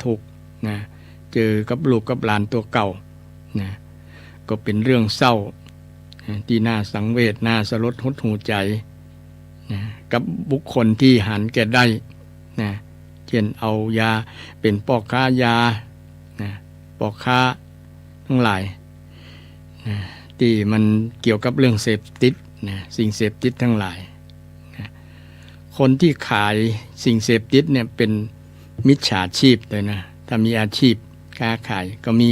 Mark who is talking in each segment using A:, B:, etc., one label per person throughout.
A: ทุกข์นะเจอกับลูกกับหลานตัวเก่านะก็เป็นเรื่องเศร้าที่น่าสังเวชน่าสลดหดหูใจนะกับบุคคลที่หันแก่ได้นะเช่นเอายาเป็นพ่อค้ายานะพ่อค้าทั้งหลายนะที่มันเกี่ยวกับเรื่องเสพติดนะสิ่งเสพติดทั้งหลายนะคนที่ขายสิ่งเสพติดเนี่ยเป็นมิจฉาชีพเลยนะถ้ามีอาชีพค้าขายก็มี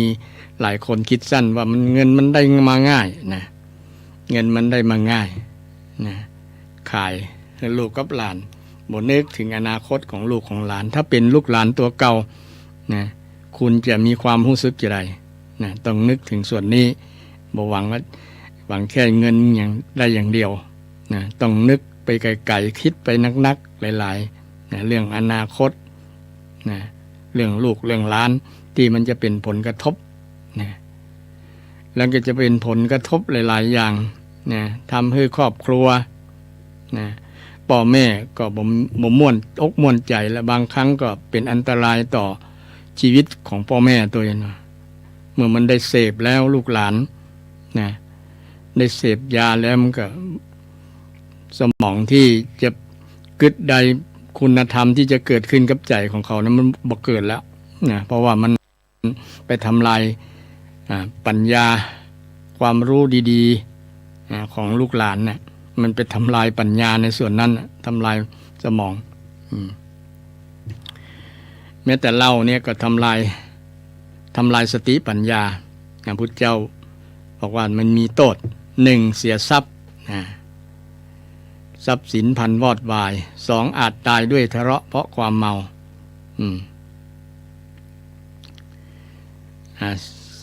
A: หลายคนคิดสั้นว่ามันเงินมันได้มาง่ายนะเงินมันได้มาง่ายนะขายให้ลูกกับหลานบ่นึกถึงอนาคตของลูกของหลานถ้าเป็นลูกหลานตัวเก่านะคุณจะมีความรู้สึกอย่างไรนะต้องนึกถึงส่วนนี้บ่หวังว่าหวังแค่เงินอย่างได้อย่างเดียวนะต้องนึกไปไกลๆคิดไปนักๆหลายๆนะเรื่องอนาคตนะเรื่องลูกเรื่องหลานที่มันจะเป็นผลกระทบนะแล้วก็จะเป็นผลกระทบหลายๆอย่างนะทำให้ครอบครัวนะพ่อแม่ก็บ่ม่วนอกม่วนใจและบางครั้งก็เป็นอันตรายต่อชีวิตของพ่อแม่ตัวเองเมื่อมันได้เสพแล้วลูกหลานนะได้เสพยาแล้วมันก็สมองที่จะกึดใดคุณธรรมที่จะเกิดขึ้นกับใจของเขานั้นมันบ่เกิดแล้วนะเพราะว่ามันไปทำลายปัญญาความรู้ดีๆของลูกหลานนะมันไปทำลายปัญญาในส่วนนั้นทำลายสมองแม้แต่เหล้าเนี่ยก็ทำลายสติปัญญาพระพุทธเจ้าบอกว่ามันมีโทษ1เสียทรัพย์ทรัพย์สินพันวอดวาย2อาจตายด้วยทะเลาะเพราะความเมา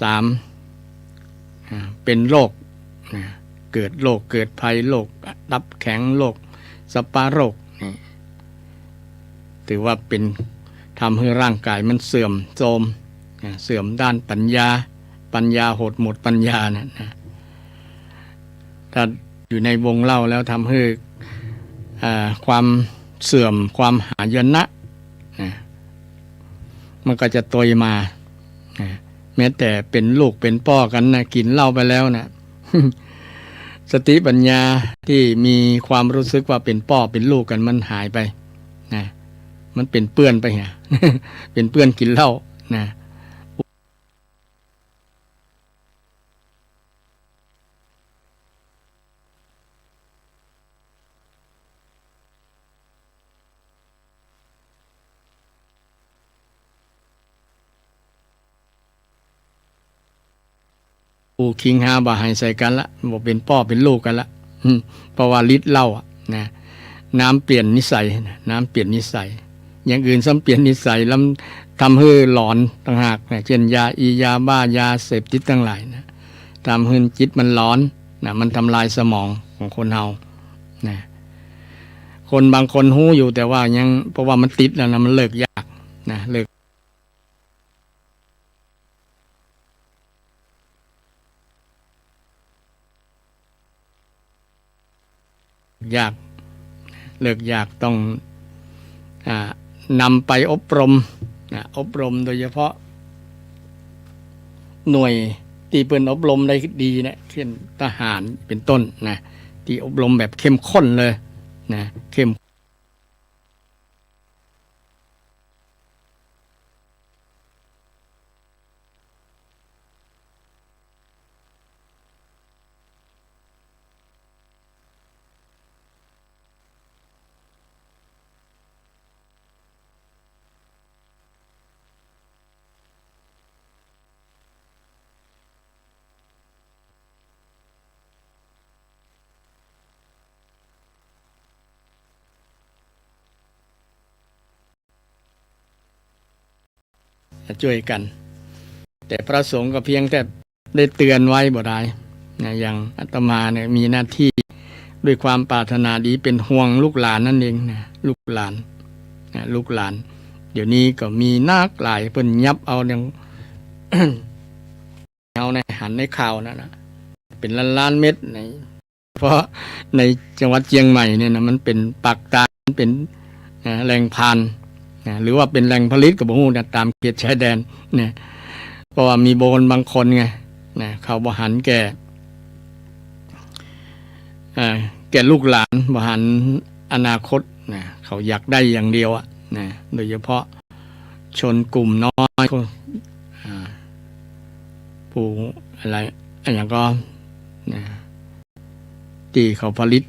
A: 3เป็นโรคเกิดโรคเกิดภัยโรคตับแข็งโรคสปาโรคนี่ถือว่าเป็นทำให้ร่างกายมันเสื่อมโทรมเสื่อมด้านปัญญาหดหมดปัญญานะถ้าอยู่ในวงเล่าแล้วทำให้ความเสื่อมความหายนะมันก็จะตยมาแม้แต่เป็นลูกเป็นพ่อกันนะกินเหล้าไปแล้วนะ สติปัญญาที่มีความรู้สึกว่าเป็นพ่อเป็นลูกกันมันหายไปนะมันเป็นเปื้อนไปไง เป็นเปื้อนกินเหล้านะปูคิงหาบ่าให้ใส่กันละบอกเป็นพ่อเป็นลูกกันละเพราะว่าฤทธิ์เหล้านะน้ำเปลี่ยนนิสัยน้ำเปลี่ยนนิสัยอย่างอื่นซ้ำเปลี่ยนนิสัยแล้วทำให้หลอนต่างหากนะเช่นยาบ้ายาเสพติดทั้งหลายนะทำให้จิตมันร้อนนะมันทำลายสมองของคนเฮานะคนบางคนหู้อยู่แต่ว่ายังเพราะว่ามันติดแล้วนะมันเลิกยากนะเลิกยากเลิกยากต้องนำไปอบรมโดยเฉพาะหน่วยที่เป็นอบรมได้ดีนะเช่นทหารเป็นต้นนะที่อบรมแบบเข้มข้นเลยนะเข้มช่วยกันแต่พระสงฆ์ก็เพียงแต่ได้เตือนไว้บ่ได้นะอย่างอาตมาเนี่ยมีหน้าที่ด้วยความปรารถนาดีเป็นห่วงลูกหลานนั่นเองนะลูกหลานเดี๋ยวนี้ก็มีนักหลายเพิ่นยับเอาอย่าง เอาในหันในข่าวนะเป็นล้านเม็ดในเพราะในจังหวัดเชียงใหม่เนี่ยนะมันเป็นปากตาเป็นแหล่งพาน หรือว่าเป็นแหล่งผลิตกับบ่ฮู้นะตามเขตชายแดนเนี่ยเพราะว่ามีโบนบางคนไงนะเขาบ่หันแก่ลูกหลานบ่หันอนาคตนะเขาอยากได้อย่างเดียวอ่ะนะโดยเฉพาะชนกลุ่มน้อยผู้อะไรอย่างก็นะที่เขาผลิต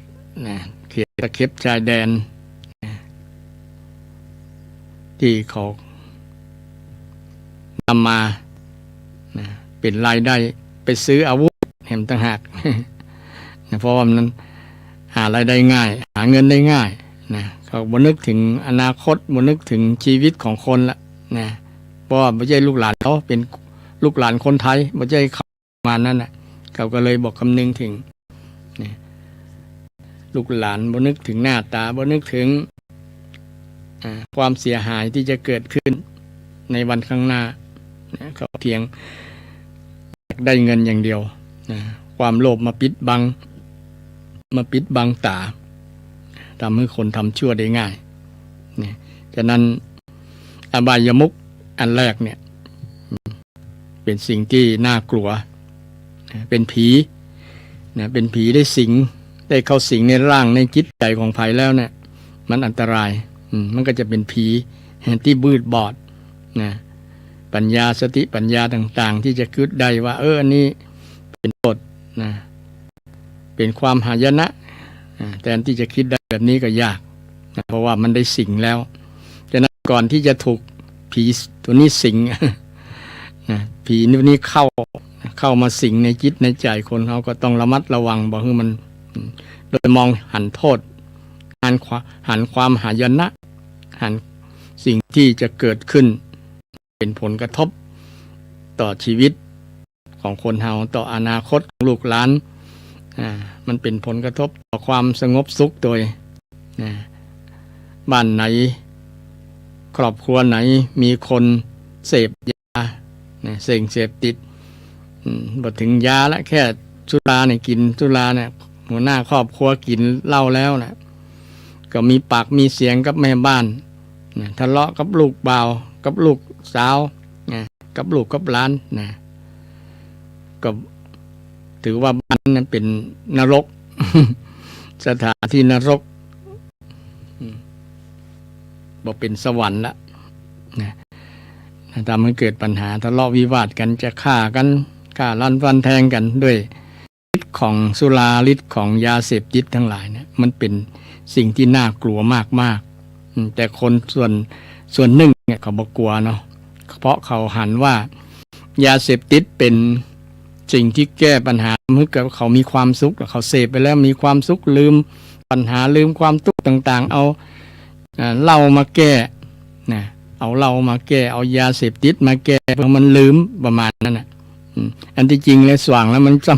A: นะเขตตะเข็บชายแดนนะที่เขานำมานะเป็นรายได้ไปซื้ออาวุธแห่งต่างหากนะเพราะว่ามันหารายได้ง่ายหาเงินได้ง่ายนะเขาบ่นึกถึงอนาคตบ่นึกถึงชีวิตของคนละนะเพราะว่าไม่ใช่ลูกหลานเขาเป็นลูกหลานคนไทยไม่ใช่เขามานั่นนะเขาก็เลยบอกคำนึงถึงนะลูกหลานบ่นึกถึงหน้าตาบ่นึกถึงความเสียหายที่จะเกิดขึ้นในวันข้างหน้านะเขาเพียงได้เงินอย่างเดียวนะความโลภมาปิดบังตาทำให้คนทำชั่วได้ง่ายเนี่ยฉะนั้นอบายมุขอันแรกเนี่ยเป็นสิ่งที่น่ากลัวเป็นผีนะเป็นผีได้สิงได้เข้าสิงในร่างในจิตใจของภัยแล้วเนี่ยมันอันตรายมันก็จะเป็นผีที่บืดบอดนะปัญญาสติปัญญาต่างๆที่จะคิดได้ว่าอันนี้เป็นโทษนะเป็นความหายนะแต่ที่จะคิดได้แบบนี้ก็ยากนะเพราะว่ามันได้สิงแล้วฉะนั้นก่อนที่จะถูกผีตัวนี้สิงนะผีนี้เข้ามาสิงในจิตในใจคนเขาก็ต้องระมัดระวังบอกให้มันโดยมองหันโทษหันความหายนะหันสิ่งที่จะเกิดขึ้นเป็นผลกระทบต่อชีวิตของคนเฮาต่ออนาคตของลูกหลานมันเป็นผลกระทบต่อความสงบสุขโดยบ้านไหนครอบครัวไหนมีคนเสพยาเสพติดบ่ถึงยาละแค่สุราเนี่ยกินสุราเนี่ยหัวหน้าครอบครัวกินเหล้าแล้วนะก็มีปากมีเสียงกับแม่บ้านทะเลาะกับลูกบ่าวกับลูกสาวกับลูกกับหลานนะก็ถือว่าบ้านนั้นเป็นนรก สถานที่นรกบอกเป็นสวรรค์ละนะทำให้เกิดปัญหาทะเลาะวิวาทกันจะฆ่าลั่นฟันแทงกันด้วยฤทธิ์ของสุราฤทธิ์ของยาเสพติดทั้งหลายเนี่ยมันเป็นสิ่งที่น่ากลัวมากๆแต่คนส่วนหนึ่งเนี่ยเขาบอกกลัวเนาะเพราะเขาหันว่ายาเสพติดเป็นสิ่งที่แก้ปัญหาเมื่อเขามีความสุขเขาเสพไปแล้วมีความสุขลืมปัญหาลืมความทุกข์ต่างๆเอาเหล้ามาแก้นะเอาเหล้ามาแก้เอายาเสพติดมาแก้เพื่อมันลืมประมาณนั้นนะอันที่จริงเลยสว่างแล้วมันซ้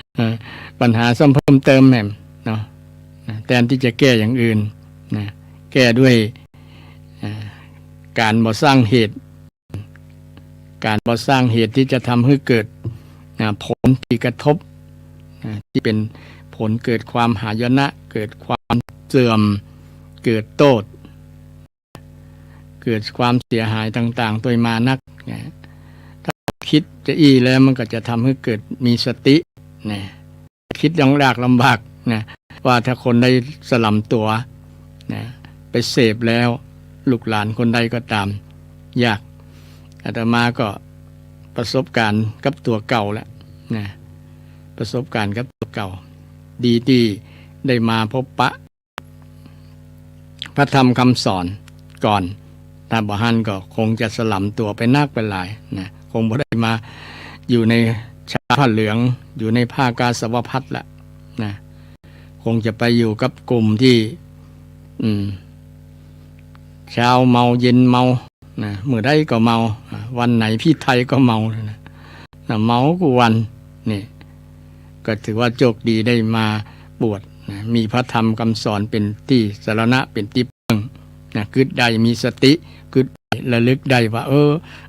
A: ำปัญหาซ้ำเพิ่มเติมแหมเนาะแทนที่จะแก้อย่างอื่นนะแก้ด้วยการบ่สร้างเหตุที่จะทำให้เกิดผลที่กระทบที่เป็นผลเกิดความหายนะเกิดความเสื่อมเกิดโทษเกิดความเสียหายต่างๆโดยมานักถ้าคิดจะแล้วมันก็จะทำให้เกิดมีสตินะคิดยังยากลำบากนะว่าถ้าคนได้สลัมตัวนะไปเสพแล้วลูกหลานคนใดก็ตามยากอาตมาก็ประสบการณ์กับตัวเก่าแล้วนะประสบการณ์กับตัวเก่าดีที่ได้มาพบปะพระธรรมคำสอนก่อนถ้าบ่ฮั่นก็คงจะสลัมตัวไปนักไปหลายนะคงบ่ได้มาอยู่ในชาผ้าเหลืองอยู่ในผ้ากาสาวพัดละนะคงจะไปอยู่กับกลุ่มที่เช้าเมาเย็นเมานะมื้อใดก็เมาวันไหนพี่ไทยก็เมานะเมากูวันนี่ก็ถือว่าโชคดีได้มาบวชนะมีพระธรรมคำสอนเป็นที่สรณะเป็นที่พึ่งนะคิดได้มีสติคิดระลึกได้ว่า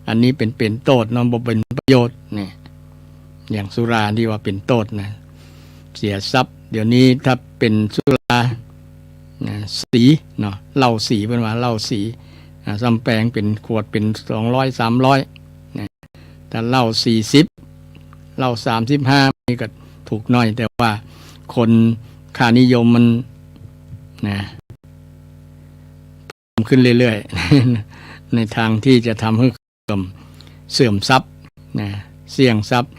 A: อันนี้เป็นโทษเนาะบ่เป็นประโยชน์นี่อย่างสุราที่ว่าเป็นโทษนะเสียทรัพย์เดี๋ยวนี้ถ้าเป็นสุราสีเนาะเหล้าสีเป็นว่าเหล้าสี ซ้ำแปลงเป็นขวดเป็น200 300นะแต่เหล้า40เหล้า35นี่ก็ถูกน้อยแต่ว่าคนค่านิยมมันนะเพิ่มขึ้นเรื่อยๆ ในทางที่จะทำให้เสื่อมทรัพย์นะเสี่ยงทรัพย์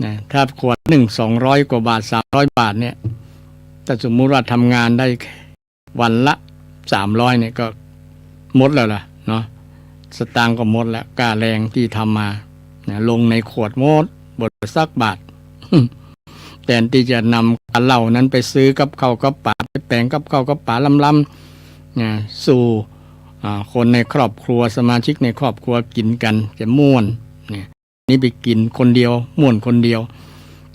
A: นะถ้าขวด200 กว่าบาท300 บาทเนี่ยถ้าสมมุติว่าทำงานได้วันละ300เนี่ยก็หมดแล้วล่ะเนาะสตางค์ก็หมดแล้วค่าแรงที่ทำมานะลงในขวดหมดบทสักบาท แทนที่จะนำการเหล้านั้นไปซื้อกับข้าวกับปลาไปแปลงกับข้าวกับปลาล้ำๆนะสู่คนในครอบครัวสมาชิกในครอบครัวกินกันจะม่วนเนี่ยนี่ไปกินคนเดียวม่วนคนเดียว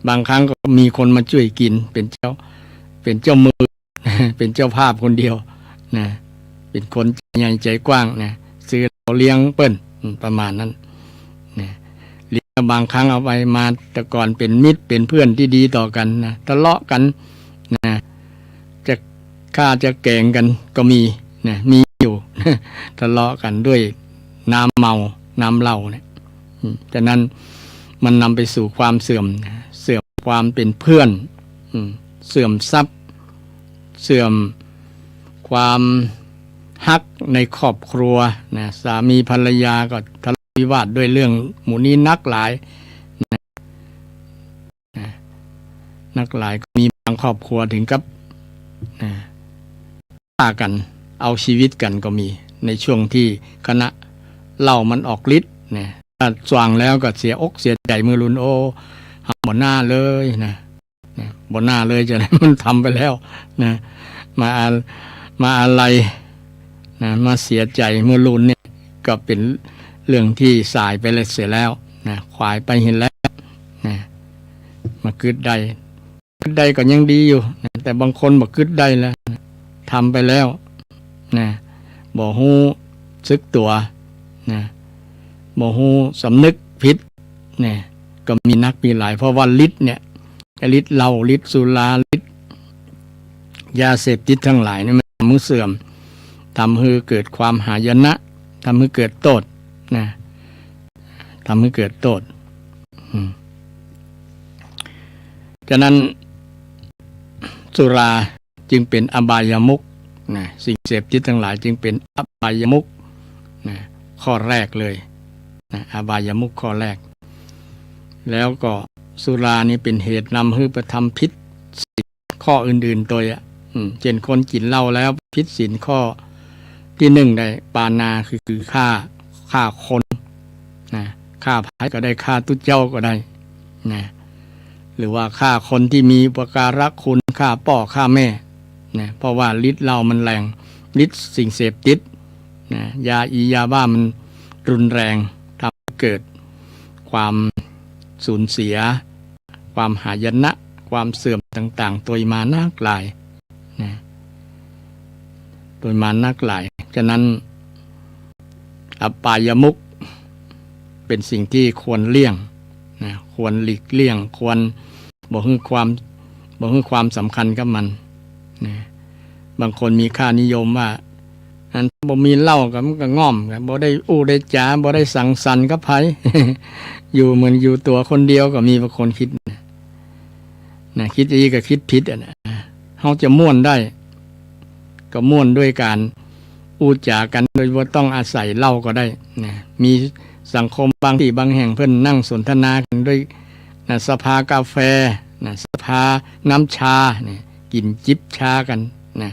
A: บางครั้งก็มีคนมาช่วยกินเป็นเจ้ามือ เป็นเจ้าภาพคนเดียวนะเป็นคนใจใหญ่ใจกว้างนะซื้อเราเลี้ยงเปิ้นประมาณนั้นนะเลี้ยงบางครั้งเอาไปมาแต่ก่อนเป็นมิตรเป็นเพื่อนที่ดีต่อกันนะทะเลาะกันนะจะฆ่าจะแกล้งกันก็มีนะมีอยู่ ทะเลาะกันด้วยน้ำเมาน้ำเหล้าเนี่ยฉะนั้นมันนำไปสู่ความเสื่อมความเป็นเพื่อนเสื่อมทรัพย์เสื่อมความฮักในครอบครัวนะสามีภรรยาก็ทะเลาะวิวาทด้วยเรื่องหมู่นี้นักหลายนะนักหลายก็มีบางครอบครัวถึงกับฆ่ากันเอาชีวิตกันก็มีในช่วงที่คณะเหล้ามันออกฤทธิ์นะถ้าสว่างแล้วก็เสียอกเสียใจมือรุนโอบ่หน้าเลยนะบ่หน้าเลยจะนั้นมันทำไปแล้วนะมาอะไรนะมาเสียใจเมื่อรุนเนี่ยก็เป็นเรื่องที่สายไปเลยเสียแล้วนะควายไปเห็นแล้วนะมาคืดได้ก็ยังดีอยู่นะแต่บางคนบอกคืดได้แล้วทำไปแล้วนะบ่ฮู้ซึกตัวนะบ่ฮู้สำนึกผิดเนี่ยก็มีนักมีหลายเพราะว่าฤทธิ์เนี่ยฤทธิ์เหล้าฤทธิ์สุราฤทธิ์ยาเสพติดทั้งหลายเนี่ยมันทำให้เสื่อมทำให้เกิดความหายนะทำให้เกิดโทษนะทำให้เกิดโทษฉะนั้นสุราจึงเป็นอบายมุขนะสิ่งเสพติดทั้งหลายจึงเป็นอบายมุขนะข้อแรกเลยนะอบายมุขข้อแรกแล้วก็สุรานี่เป็นเหตุนำให้ประทำผิดศีลข้ออื่นๆตัวเช่นคนกินเหล้าแล้วผิดศีลข้อที่1ได้ปาณาคือฆ่าคนนะฆ่าพายก็ได้ฆ่าตุเจ้าก็ได้นะหรือว่าฆ่าคนที่มีอุปการะคุณฆ่าพ่อฆ่าแม่นะเพราะว่าฤทธิ์เหล้ามันแรงฤทธิ์สิ่งเสพติดนะยาบ้ามันรุนแรงทำให้เกิดความสูญเสียความหายนะความเสื่อมต่างๆตัวมานักหลายนะตัวมานักหลายฉะนั้นอบายมุขเป็นสิ่งที่ควรเลี่ยงนะควรหลีกเลี่ยงควรบอกให้ความสำคัญกับมันนะบางคนมีค่านิยมว่าอันบ่มีเหล้ากับมันก็ง่อมกับบ่ได้อู้ได้จ๋าบ่ได้สังสรรค์กับไผ อยู่เหมือนอยู่ตัวคนเดียวก็มีบางคนคิดนะคิดอีก็คิดผิดนะเฮาจะม่วนได้ก็ม่วนด้วยการอู้จ๋ากันโดยบ่ต้องอาศัยเหล้าก็ได้นะมีสังคมบางที่บางแห่งเพิ่นนั่งสนทนากันด้วยนะสภากาแฟนะสภาน้ำชาเนี่ยกินจิบชากันนะ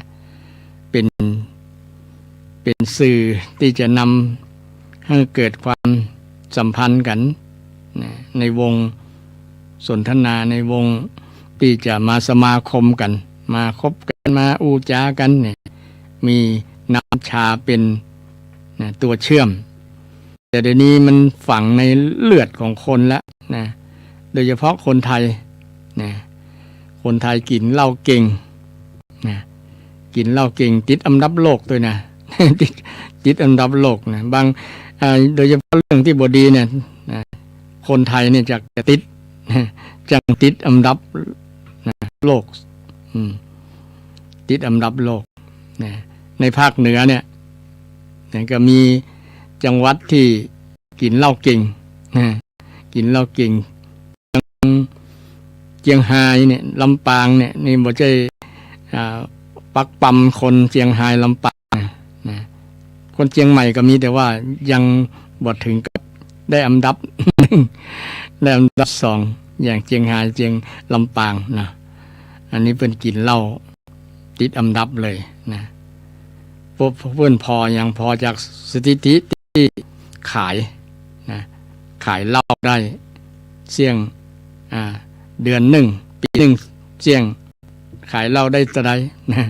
A: เป็นสื่อที่จะนำให้เกิดความสัมพันธ์กันนะในวงสนทนาในวงที่จะมาสมาคมกันมาคบกันมาอู้จากันเนี่ยมีน้ำชาเป็นนะตัวเชื่อมแต่เดี๋ยวนี้มันฝังในเลือดของคนแล้วนะโดยเฉพาะคนไทยนะคนไทยกินเหล้าเก่งนะกินเหล้าเก่งติดอันดับโลกด้วยนะ ติดอันดับโลกนะบางโดยเฉพาะเรื่องที่บดีเนี่ยนะคนไทยเนี่ยจะติดจังติดอันดับนะโลกติดอันดับโลกนะในภาคเหนือเนี่ยใน ก็มีจังหวัดที่กินเหล้าเก่งกินเหล้าเก่งเชียงรายเนี่ยลำปางเนี่ยนี่บ่ใช่ปักปั๊มคนเชียงรายลำปางนะคนเชียงใหม่ก็มีแต่ว่ายังบ่ถึงกับได้อันดับ ได้อันดับ2อย่างเชียงรายเชียงลำปางนะอันนี้เป็นกินเหล้าติดอันดับเลยนะเพื่อนพอยังพอจากสถิติที่ขายนะขายเหล้าได้เสี่ยงเดือน1ปี1เสี่ยงขายเหล้าได้เท่าใดนะ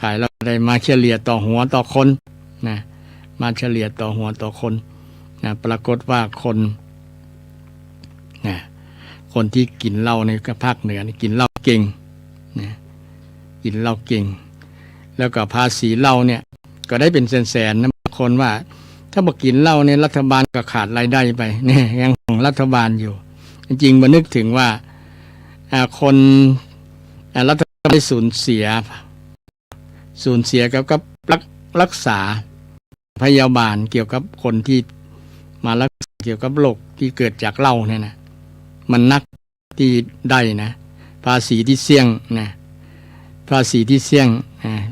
A: ขายเหล้าได้มาเฉลี่ยต่อหัวต่อคนนะมาเฉลี่ยต่อหัวต่อคนนะปรากฏว่าคนนะคนที่กินเหล้าในภาคเหนือกินเหล้าเก่งนะกินเหล้าเก่งแล้วก็ภาษีเหล้าเนี่ยก็ได้เป็นแสนๆนะบางคนว่าถ้าบอกกินเหล้าเนี่ยรัฐบาลก็ขาดรายได้ไปเนี่ยยังของรัฐบาลอยู่จริงๆมานึกถึงว่าคนรัฐบาลได้สูญเสียกับรักษาพยาบาลเกี่ยวกับคนที่มารักษาเกี่ยวกับโรคที่เกิดจากเหล้าเนี่ยนะมันนักที่ได้นะภาษีที่เสี่ยงนะภาษีที่เสี่ยง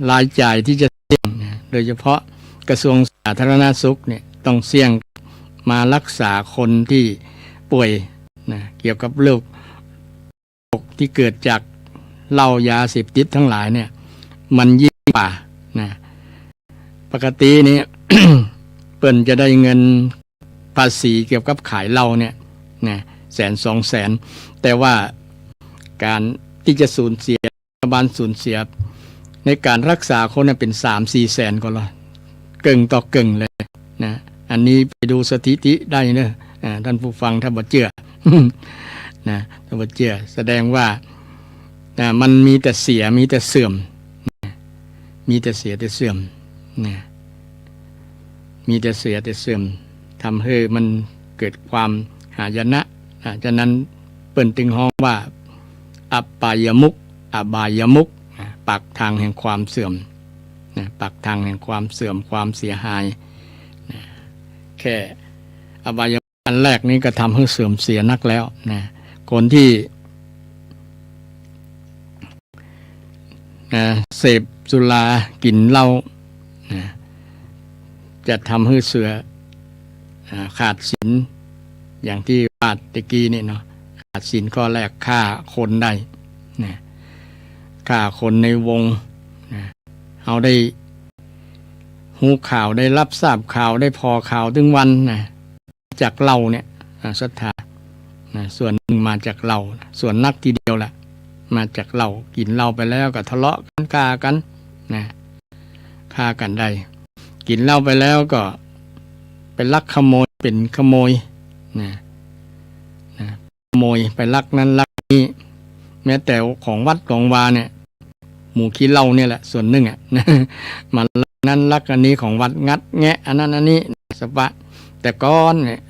A: รายจ่ายที่จะเสี่ยงนะโดยเฉพาะกระทรวงสาธารณสุขเนี่ยต้องเสี่ยงมารักษาคนที่ป่วยนะเกี่ยวกับโรคที่เกิดจากเหล้ายาเสพติดทั้งหลายเนี่ยมันยิ่งกว่านะปกตินี้ เปิ้นจะได้เงินภาษีเกี่ยวกับขายเหล้าเนี่ยนะ100,000-200,000แต่ว่าการที่จะสูญเสียรัฐบาลสูญเสียในการรักษาคนเป็น 3-4 แสนก็ละเก่งต่อเก่งเลยนะอันนี้ไปดูสถิติได้เนอะท่านผู้ฟังถ้าบ่เชื่อ นะถ้าบ่เชื่อแสดงว่ามันมีแต่เสียมีแต่เสื่อมมีแต่เสียแต่เสื่อมนะมีแต่เสียแต่เสื่อมทำให้มันเกิดความหายนะฉะนั้นเปิ้นตึงฮ้องว่าอัปปายมุขอบายมุขปักทางแห่งความเสื่อมปักทางแห่งความเสื่อมความเสียหายแค่อบายมุขอันแรกนี้ก็ทำให้เสื่อมเสียนักแล้วนะคนที่เสพสุรากินเหล้าจะทำให้เสือขาดศีลอย่างที่ว่าตะกี้นี่เนาะขาดศีลข้อแรกฆ่าคนได้นะฆ่าคนในวงนะเอาได้หูข่าวได้รับทราบข่าวได้พอข่าวถึงวันนะจากเหล้าเนี่ยศรัทธานะส่วนหนึ่งมาจากเหล้าส่วนนักทีเดียวแหละมาจากเหล้ากินเหล้าไปแล้วก็ทะเลาะกันฆ่ากันนะฆ่ากันได้กินเหล้าไปแล้วก็ไปลักขโมยเป็นขโมยนะขโมยไปลักนั้นลักนี้แม้แต่ของวัดของวาเนี่ยหมู่ขี้เหล้าเนี่ยแหละส่วนหนึ่งมาลักนั้นลักอันนี้ของวัดงัดแงะอันนั้นอันนี้สปะแต่ก้อนเนี่ย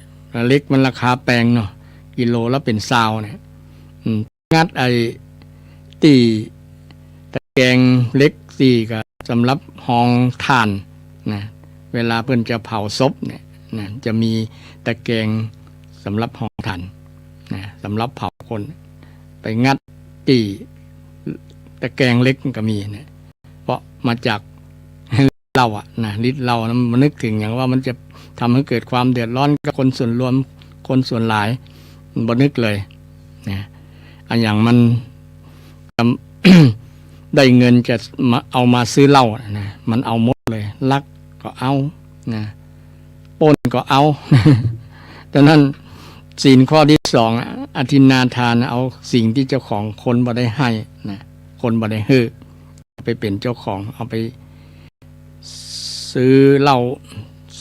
A: เล็กมันราคาแพงเนาะกิโลละเป็น20เนี่ยงัดไอ้ตีตะแกรงเล็กตีก็สำหรับห้องถ่านนะเวลาเพิ่นจะเผาศพเนี่ยนะจะมีตะแกรงสำหรับห้องถ่านนะสำหรับเผาคนไปงัดตีตะแกรงเล็กก็มีนะเพราะมาจากเหล้าอ่ะนะฤทธิ์เหล้านะมันนึกถึงอย่างว่ามันจะทำให้เกิดความเดือดร้อนกับคนส่วนรวมคนส่วนหลายมันบ่นึกเลยนะอันอย่างมัน ได้เงินจะมาเอามาซื้อเหล้านะมันเอาหมดเลยลักก็เอานะปล้นก็เอา ดังนั้นศีลข้อที่2อทินนาทานเอาสิ่งที่เจ้าของคนบ่ได้ให้นะคนบ่ได้ให้ไปเป็นเจ้าของเอาไปซื้อเหล้า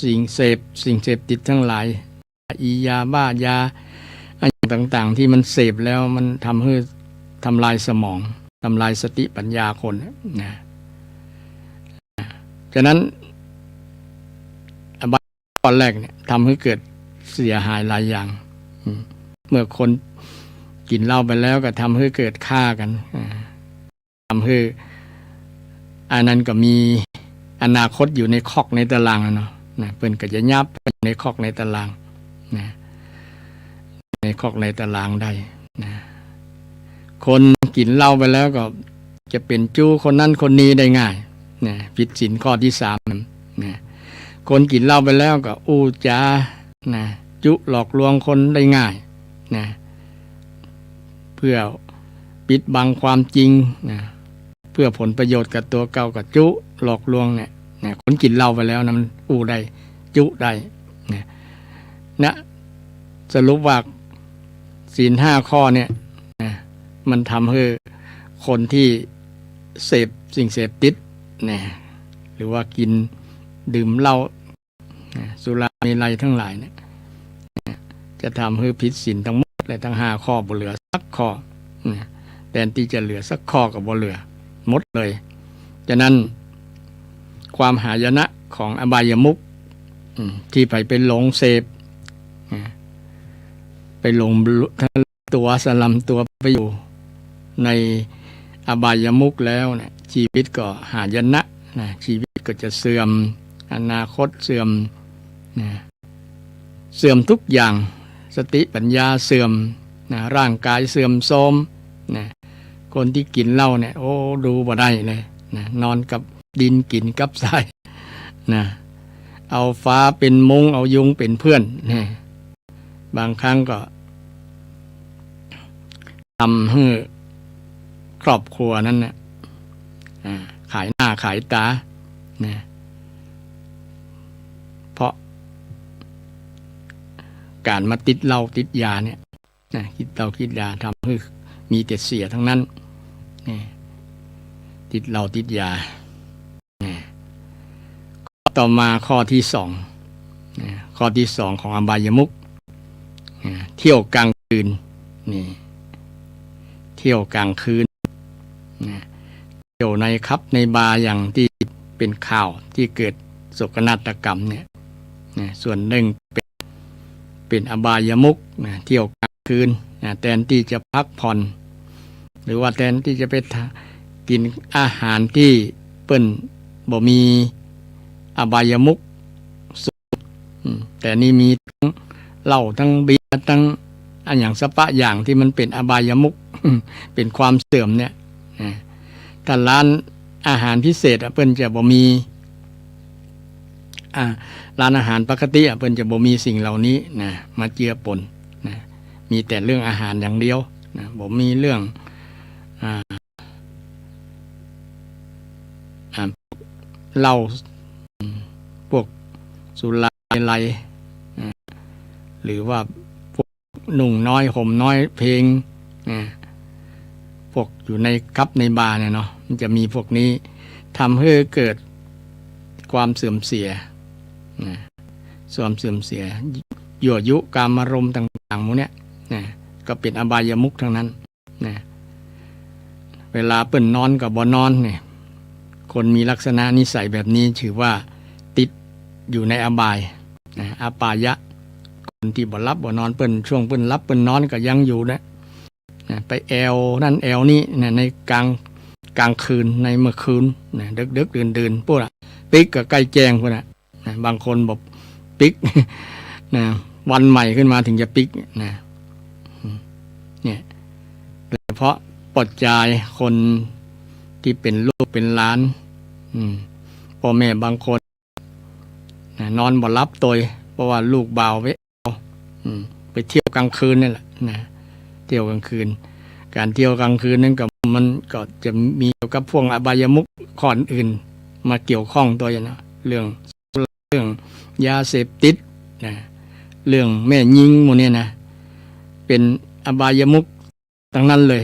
A: สิ่งเสพติดทั้งหลายยาบ้ายาอะไรต่างๆที่มันเสพแล้วมันทำให้ทำลายสมองทำลายสติปัญญาคนนะฉะนั้นอบายข้อแรกเนี่ยทำให้เกิดเสียหายหลายอย่างเมื่อคนกินเหล้าไปแล้วก็ทำให้เกิดฆ่ากันทำให้อันนั้นก็มี อนาคตอยู่ในคอกในตารางเนาะนะเพิ่นก็จะยับในคอกในตารางนะในคอกในตารางได้นะคนกินเหล้าไปแล้วก็จะเป็นจู้คนนั้นคนนี้ได้ง่ายนะผิดศีลข้อที่3นะคนกินเหล้าไปแล้วก็อู้จานะจุหลอกลวงคนได้ง่ายนะเพื่อปิดบังความจริงนะเพื่อผลประโยชน์กับตัวเก่ากับจุหลอกลวงเนี่ยนะคนกินเหล้าไปแล้วนะมันอู้ได้จุได้นะสรุปว่าศีล5ข้อเนี่ยนะมันทำให้คนที่เสพสิ่งเสพติดนะหรือว่ากินดื่มเหล้าสุราเมลัยทั้งหลายเนี่ยจะทำให้ผิดศีลทั้งหมดเลยทั้ง5ข้อบ่เหลือสักข้อแทนที่จะเหลือสักข้อก็บ่เหลือหมดเลยฉะนั้นความหายนะของอบายมุขที่ไปหลงเสพไปหลงตัวสลัมตัวไปอยู่ในอบายมุขแล้วเนี่ยชีวิตก็หายนะชีวิตก็จะเสื่อมอนาคตเสื่อมเสื่อมทุกอย่างสติปัญญาเสื่อมร่างกายเสื่อมโทรมคนที่กินเหล้าเนี่ยโอ้ดูบ่ได้เลยนอนกับดินกินกับทรายเอาฟ้าเป็นมุ้งเอายุงเป็นเพื่อนบางครั้งก็ทำให้ครอบครัวนั้นขายหน้าขายตาเพราะการมาติดเหล้าติดยาเนี่ยคิดเหล้าคิดยาทำให้มีแต่เสียทั้งนั้นติดเหล้าติดยาต่อมาข้อที่2ข้อที่2ของอบายมุขเที่ยวกลางคืนเที่ยวกลางคืนเที่ยวในคับในบาร์อย่างที่เป็นข่าวที่เกิดโศกนาฏกรรมเนี่ยส่วนหนึ่งเป็นอบายมุขเที่ยวกลางคืนแทนที่จะพักผ่อนหรือว่าแทนที่จะไปกินอาหารที่เปิ้นบ่มีอบายมุขแต่นี่มีทั้งเหล้าทั้งเบียร์ทั้งอันอย่างสปะอย่างที่มันเป็นอบายมุขเป็นความเสื่อมเนี่ยถ้าร้านอาหารพิเศษเปิ้นจะบ่มีร้านอาหารปกติเปิ้นจะบ่มีสิ่งเหล่านี้มาเจือปนมีแต่เรื่องอาหารอย่างเดียวบ่มีเรื่องเหล้าพวกสุราเมลัยหรือว่าพวกหนุ่งน้อยห่มน้อยเพลงพวกอยู่ในคับในบาร์เนี่ยเนาะมันจะมีพวกนี้ทำให้เกิดความเสื่อมเสียความเสื่อมเสียยั่วยุกามารมณ์ต่างๆพวกเนี้ยก็เป็นอบายมุขทั้งนั้นเวลาเปิ้นนอนกับบ่นอนเนี่ยคนมีลักษณะนิสัยแบบนี้ถือว่าติดอยู่ในอบายอาปายะคนที่บ่รับบ่นอนเปิ้นช่วงเปิ้นรับเปิ้นนอนก็ยังอยู่นะไปแอวนั่นแอวนี้ในกลางคืนในเมื่อคืนดึกๆดื่นๆพวกปิ๊กก็ใกล้แจ้งพวกบางคนบอกปิ๊กวันใหม่ขึ้นมาถึงจะปิ๊กเนี่ยเพราะปัจจัยคนที่เป็นลูกเป็นหลานพ่อแม่บางคนนอนบ่รับตัวเพราะว่าลูกบ่าวไปเที่ยวกลางคืนนี่แหละเที่ยวกลางคืนการเที่ยวกลางคืนนั้นก็มันก็จะมีเกี่ยวกับพวกอบายมุขข้ออื่นมาเกี่ยวข้องตัวอย่างเรื่องยาเสพติดเรื่องแม่ยิงหมดเนี่ยนะเป็นอบายมุขทั้งนั้นเลย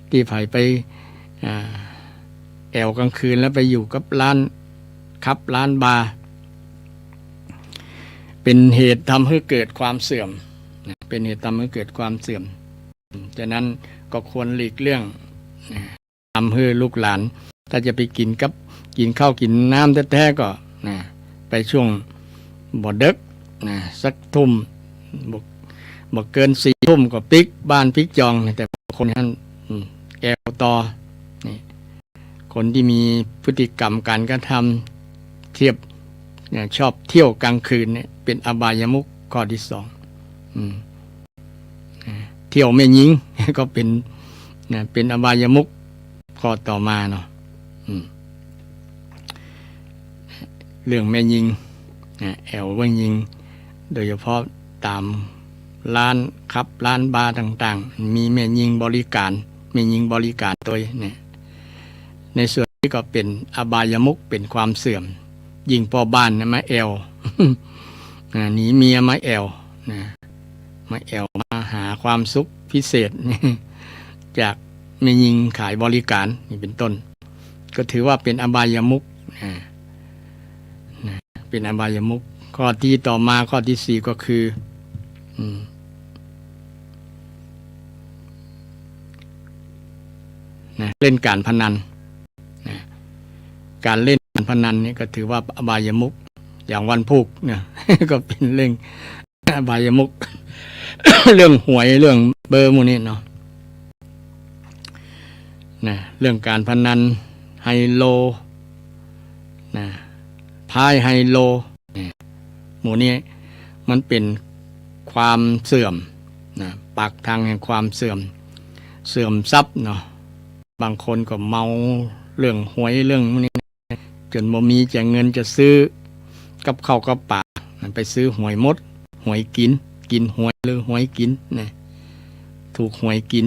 A: ที่ไปแอวกลางคืนแล้วไปอยู่กับร้านคับร้านบาร์เป็นเหตุทำให้เกิดความเสื่อมเป็นเหตุทำให้เกิดความเสื่อมฉะนั้นก็ควรหลีกเลี่ยงทำให้ลูกหลานถ้าจะไปกินข้าวกินน้ำแท้ๆก็ไปช่วงบ่ดึกสักทุ่มบ่เกิน4 ทุ่มก็ปิกบ้านปิกจองแต่คนนั้นแอวต่อนี่ คนที่มีพฤติกรรมการกระทำเทียบชอบเที่ยวกลางคืนเนี่ยเป็นอบายมุขข้อที่สองเที่ยวแม่หญิงก็เป็นอบายมุขข้อต่อมาเนาะเรื่องแม่หญิงแอวแม่หญิงโดยเฉพาะตามร้านครับร้านบาร์ต่างๆมีแม่หญิงบริการแม่หญิงบริการตัวเนี่ยในส่วนนี้ก็เป็นอบายมุขเป็นความเสื่อมยิ่งพ่อบ้านนะมาแอว หนีเมียมาแอวมาแอวมาหาความสุขพิเศษ จากแม่หญิงขายบริการนี่เป็นต้นก็ถือว่าเป็นอบายมุขเป็นอบายมุขข้อที่ต่อมาข้อที่สี่ก็คือเล่นการพนันการเล่นการพนันนี่ก็ถือว่าอบายมุขอย่างวันพุกเนี่ย ก็เป็นเรื่องอบายมุข เรื่องหวยเรื่องเบอร์พวกนี้เนาะเรื่องการพนันไฮโลพายไฮโลหมู่นี้มันเป็นความเสื่อมปากทางแห่งความเสื่อมทรัพย์เนาะบางคนก็เมาเรื่องหวยเรื่องพวกนี้จนบ่มีจะเงินจะซื้อกับข้าวกับปลาไปซื้อหวยมดหวยกินหวยหรือหวยกินถูกหวยกิน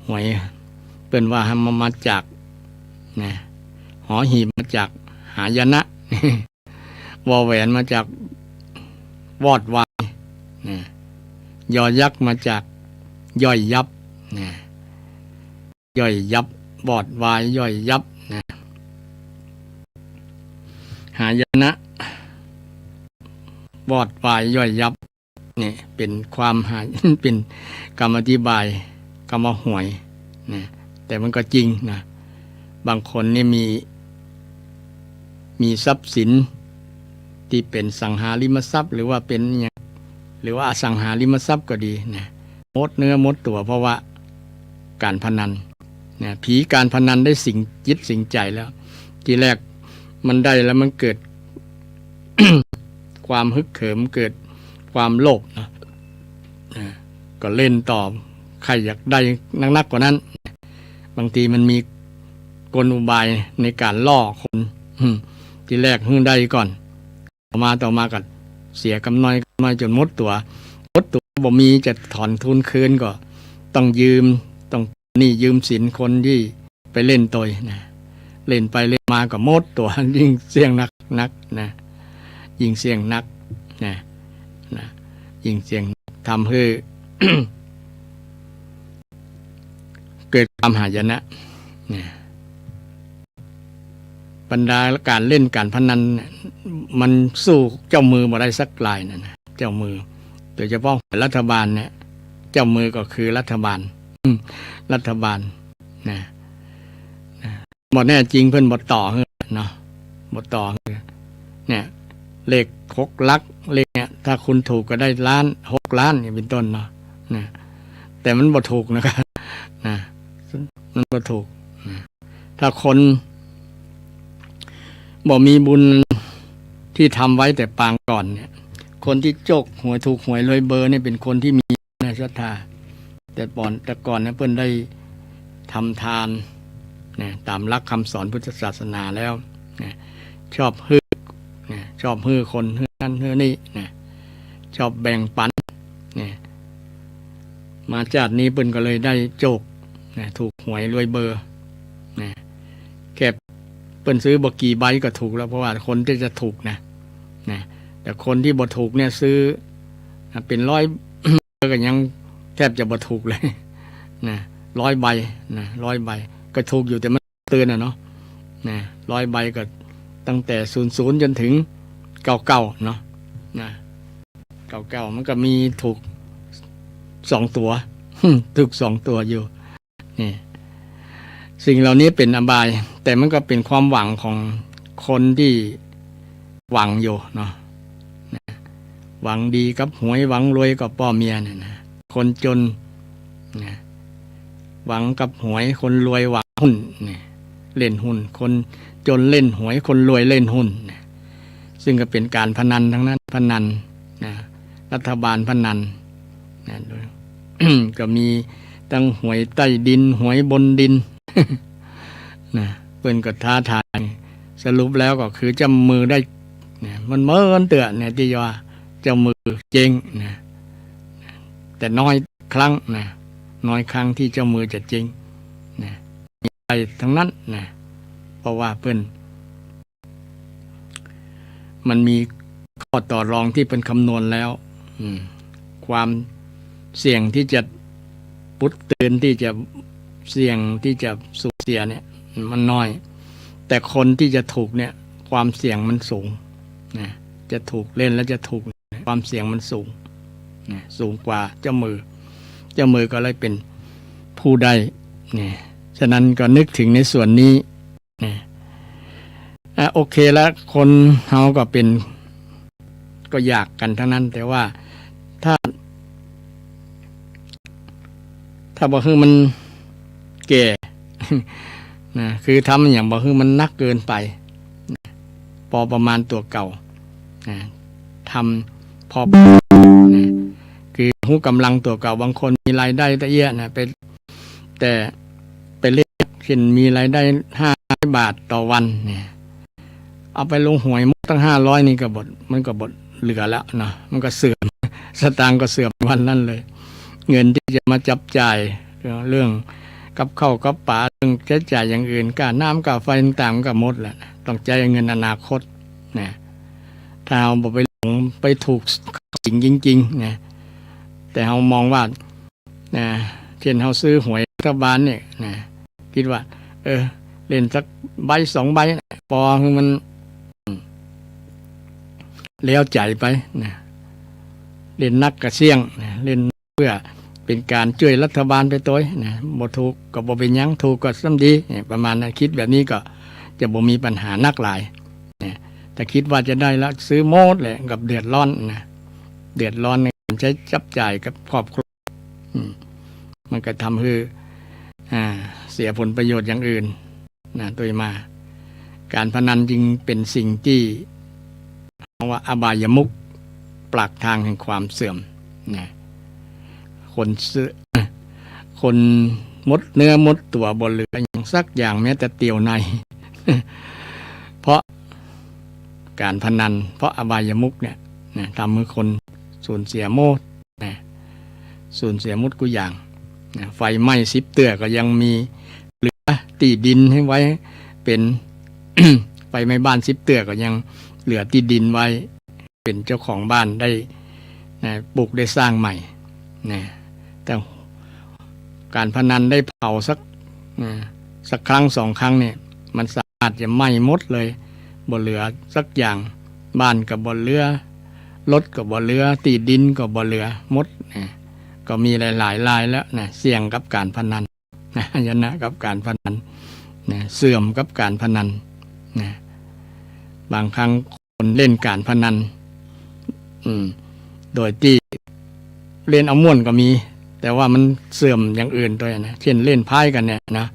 A: หวยเปิ้นว่ามาจากหอหีบมาจากหายนะ วอแหวนมาจากวอดวายยอยักษ์มาจากย่อยยับย่อยยับวอดวายย่อยยับหายนะวอดวายย่อยยับนี่เป็นความหาย เป็นคำอธิบายคำว่าหวยแต่มันก็จริงนะบางคนนี่มีทรัพย์สินที่เป็นสังหาริมทรัพย์หรือว่าเป็นหรือว่าอสังหาริมทรัพย์ก็ดีหมดเนื้อหมดตัวเพราะว่าการพนันผีการพนันได้สิ่งยึดสิ่งใจแล้วทีแรกมันได้แล้วมันเกิด ความฮึกเหิมเกิดความโลภนะก็เล่นต่อใครอยากได้นักกว่านั้นบางทีมันมีกลอุบายในการล่อคนทีแรกหึ่งได้ก่อนต่อมาก็เสียกำน้อยจนหมดตัวบ่มีจะถอนทุนคืนก็ต้องยืมยืมสินคนที่ไปเล่นตัวเล่นไปเล่นมาก็หมดตัว ยิ่งเสี่ยงนักยิ่งเสี่ยงนักยิ่งเสี่ยงทำให้ เกิดความหายนะบรรดาการเล่นการพนันมันสู้เจ้ามือบ่ได้สักรายนะเจ้ามือโดยเฉพาะรัฐบาลเนี่ยเจ้ามือก็คือรัฐบาลบ่แน่จริงเพิ่นบ่ต่อเนาะบ่ต่อเนี่ยเลข6 หลักเลขเนี่ยถ้าคุณถูกก็ได้6 ล้านอย่างเป็นต้นเนาะแต่มันบ่ถูกนะครับมันบ่ถูกถ้าคนบ่มีบุญที่ทำไว้แต่ปางก่อนเนี่ยคนที่โจกหวยถูกหวยรวยเบอร์เนี่ยเป็นคนที่มีศรัทธาแต่ก่อนเนี่ยเพิ่นได้ทำทานตามหลักคำสอนพุทธศาสนาแล้วชอบฮื้อคนฮื้อนั่นฮื้อนี่ชอบแบ่งปันมาจากนี้เพิ่นก็เลยได้โจกถูกหวยรวยเบอร์แค่เปิ้นซื้อบ่กี่ใบก็ถูกแล้วเพราะว่าคนที่จะถูกนะแต่คนที่บ่ถูกเนี่ยซื้อเป็น100 ก็ยังแทบจะบ่ถูกเลย100 ใบ100 ใบก็ถูกอยู่แต่มันเตือนเนาะ100 ใบก็ตั้งแต่00จนถึง99เนาะ99มันก็มีถูก2 ตัว ถูก2 ตัวอยู่นี่สิ่งเหล่านี้เป็นอบายแต่มันก็เป็นความหวังของคนที่หวังอยู่เนาะหวังดีกับหวยหวังรวยกับพ่อเมียคนจนหวังกับหวยคนรวยหวัง หุ้นเนี่ยเล่นหุ้นคนจนเล่นหวยคนรวยเล่นหุ้นนะซึ่งก็เป็นการพนันทั้งนั้นพนันนะรัฐบาลพนันนะโดย ก็มีตั้งหวยใต้ดินหวยบนดิน นะเพิ่นก็ท้าทายสรุปแล้วก็คือจำมือได้นะมันเมินเตือนเนี่ยที่ว่าเจ้ามือเจ๊งนะแต่น้อยครั้งนะน้อยครั้งที่เจ้ามือจะเจ๊งนะมีอะไรทั้งนั้นนะเพราะว่าเพิ่นมันมีข้อต่อรองที่เป็นคำนวณแล้วความเสี่ยงที่จะปุดตื่นที่จะเสี่ยงที่จะสูญเสียเนี่ยมันน้อยแต่คนที่จะถูกเนี่ยความเสี่ยงมันสูงนะจะถูกเล่นแล้วจะถูกความเสี่ยงมันสูงนะสูงกว่าเจ้ามือก็เลยเป็นผู้ได้เนี่ยฉะนั้นก็นึกถึงในส่วนนี้นะโอเคแล้วคนเฮาก็เป็นก็อยากกันทั้งนั้นแต่ว่าถ้าบ่คือมันแก่ นะคือทำอย่างบ่คือมันนักเกินไปนะพอประมาณตัวเก่านะทำพอนะคือหูกำลังตัวเก่าบางคนมีรายได้ตะเอียนะแต่ไปเรียกเช่นมีรายได้500 บาทต่อวันเนี่ยเอาไปลงหวยมุกตั้ง500นี่ก็บดมันก็บดเหลือแล้วเนาะมันก็เสื่อมสตางค์ก็เสื่อมวันนั้นเลยเงินที่จะมาจับจ่ายเรื่องกับข้าวกับปลาเรื่องใช้จ่ายอย่างอื่นค่าน้ำค่าไฟต่างๆก็หมดแหละต้องจ่ายเงินอนาคตนะถ้าเราไปหลงไปถูกสิ่งจริงๆนะแต่เรามองว่านะเช่นเราซื้อหวยรัฐบาลเนี่ยนะคิดว่าเล่นสักใบ2 ใบพอคือมันแล้วใจไปนะเล่นนักกระเสี่ยงนะเล่นเพื่อเป็นการช่วยรัฐบาลไปตัวนะบ่ถูกก็บ่เป็นหยังถูกก็ซ้ำดีประมาณนั้นคิดแบบนี้ก็จะบ่มีปัญหานักหลายนะแต่คิดว่าจะได้แล้วซื้อโมดแหละกับเดือดร้อนนะเดือดร้อนในการใช้จับจ่ายกับครอบครัวมันก็ทำให้เสียผลประโยชน์อย่างอื่นนะโดยมาการพนันจึงเป็นสิ่งที่ว่าอบายมุขปากทางแห่งความเสื่อมนะคนมดเนื้อมดตัวบนเหลืออย่างสักอย่างแม้แต่เตียวใน เพราะการพนันเพราะอบายมุขเนี่ยนะทำให้คนสูญเสียโมดนะสูญเสียมดกุอย่างนะไฟไหม้10 เตื้อก็ยังมีเหลือตีดินให้ไว้เป็น ไฟไหม้บ้าน10 เตื้อก็ยังเหลือที่ดินไว้เป็นเจ้าของบ้านได้นะปลูกได้สร้างใหม่นะแต่การพนันได้เผาสักครั้ง2 ครั้งเนี่ยมันสามารถจะไหม้หมดเลยบ่เหลือสักอย่างบ้านก็บ่เหลือรถก็บ่เหลือที่ดินก็บ่เหลือหมดนะก็มีหลายรายแล้วนะเสี่ยงกับการพนันนะยนะกับการพนันนะเสื่อมกับการพนันนะบางครั้งคนเล่นการพนันโดยที่เล่นเอาม่วนก็มีแต่ว่ามันเสื่อมอย่างอื่นด้วยนะเช่นเล่นไพ่กันเนี่ยนะ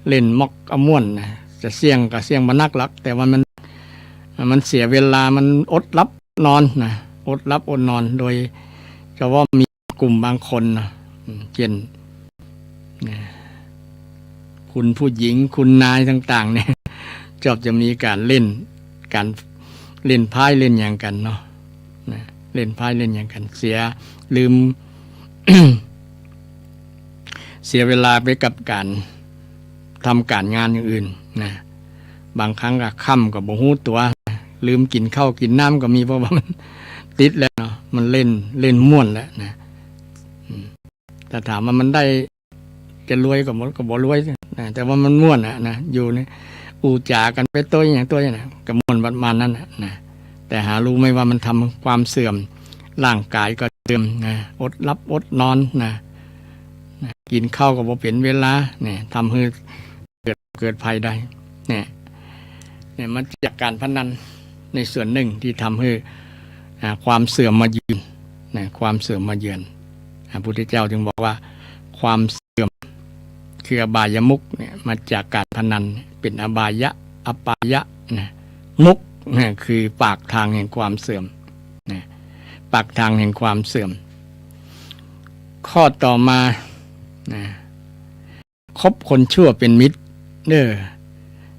A: เล่นมอกเอาม่วนนะจะเสี่ยงก็เสี่ยงมานักลักแต่ว่ามันเสียเวลามันอดรับนอนนะอดรับอดนอนโดยเฉพาะมีกลุ่มบางคนนะเช่นคุณผู้หญิงคุณนายต่างๆเนี่ยชอบจะมีการเล่นไพ่เล่นอย่างกันเนาะเล่นไพ่เล่นอย่างกันเสียลืม เสียเวลาไปกับการทำการงานอย่างอื่นนะบางครั้งก็ค่ำกับบ่ฮู้ตัวลืมกินข้าวกินน้ำก็มีเพราะว่ามันติดแล้วเนาะมันเล่นม่วนแล้วนะแต่ถามว่ามันได้จะรวยก็บ่รวยนะแต่ว่ามันม่วนนะอยู่ในอูจ่ากันไปตัวอย่างตัวอย่างนะกับม่วนประมาณนั้นนะแต่หารู้ไหมว่ามันทำความเสื่อมร่างกายก็เสื่อมนะอดรับอดนอนนะกินข้าวก็บ่เป็นเวลาเนี่ยทำให้เกิดภัยได้เนี่ยมันจากการพนันในส่วนหนึ่งที่ทำให้ความเสื่อมมาเยือนนะความเสื่อมมาเยือนพระพุทธเจ้าจึงบอกว่าความเสื่อมคื คืออบายมุขเนี่ยมาจากการพนันเป็นอบายะอปายะนะมุขนะคือปากทางแห่งความเสื่อมนะปากทางแห่งความเสื่อมข้อต่อมานะคบคนชั่วเป็นมิตร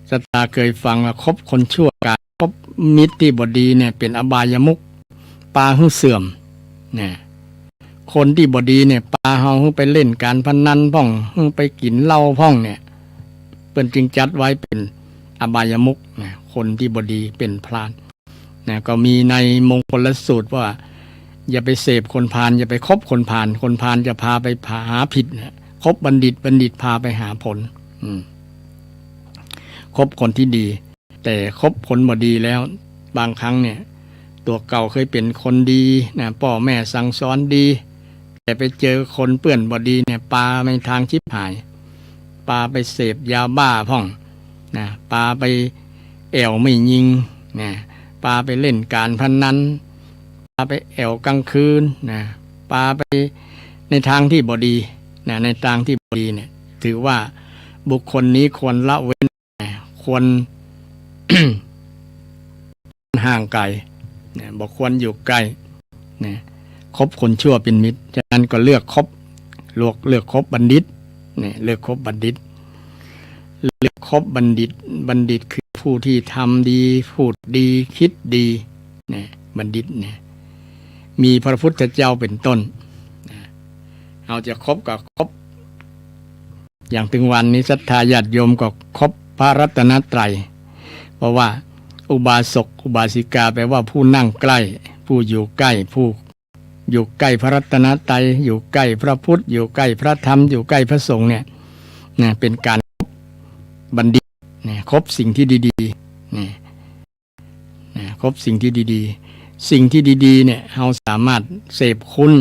A: ศรัทธาเคยฟังว่าคบคนชั่วการคบมิตรที่บดีเนี่ยเป็นอบายมุขปาหื้อเสื่อมนะคนที่บดีเนี่ยปาเฮาไปเล่นการพนันพ่องไปกินเหล้าพ่องเนี่ยเป็นจึงจัดไว้เป็นอบายมุขนะคนที่บดีเป็นพรานนะก็มีในมงคลสูตรว่าอย่าไปเสพคนพาลอย่าไปคบคนพาลคนพาลจะพาไปหาผิดนะคบบัณฑิตบัณฑิตพาไปหาผลคบคนที่ดีแต่คบคนบ่ดีแล้วบางครั้งเนี่ยตัวเก่าเคยเป็นคนดีนะพ่อแม่สั่งสอนดีแต่ไปเจอคนเปื้อนบ่ดีเนี่ยปาไปทางชิบหายปาไปเสพยาบ้าพ่องนะปาไปแอวไม่ยิงนะปาไปเล่นการพนันปาไปแอวกลางคืนนะปาไปในทางที่บ่ดีนะในทางที่บ่ดีเนี่ยถือว่าบุคคลนี้ควรละเว้นควร ห่างไกลนะบอกควรอยู่ใกล้นะคบคนชั่วเป็นมิตรฉะนั้นก็เลือกคบคบบัณฑิตเนี่ยเลือกคบบัณฑิตเลือกคบบัณฑิตบัณฑิตคือผู้ที่ทำดีพูดดีคิดดีเนี่ยบัณฑิตเนี่ยมีพระพุทธเจ้าเป็นต้นนะเอาจะคบกับคบอย่างถึงวันนี้ศรัทธาญาติโยมก็คบพระรัตนตรัยเพราะว่าอุบาสกอุบาสิกาแปลว่าผู้นั่งใกล้ผู้อยู่ใกล้ผู้อยู่ใกล้พระรัตนตรัยอยู่ใกล้พระพุทธอยู่ใกล้พระธรรมอยู่ใกล้พระสงฆ์เนี่ยนะเป็นการคบบัณฑิตนะคบสิ่งที่ดีๆนะคบสิ่งที่ดีๆสิ่งที่ดีๆเนี่ยเราสามารถเสพคุณ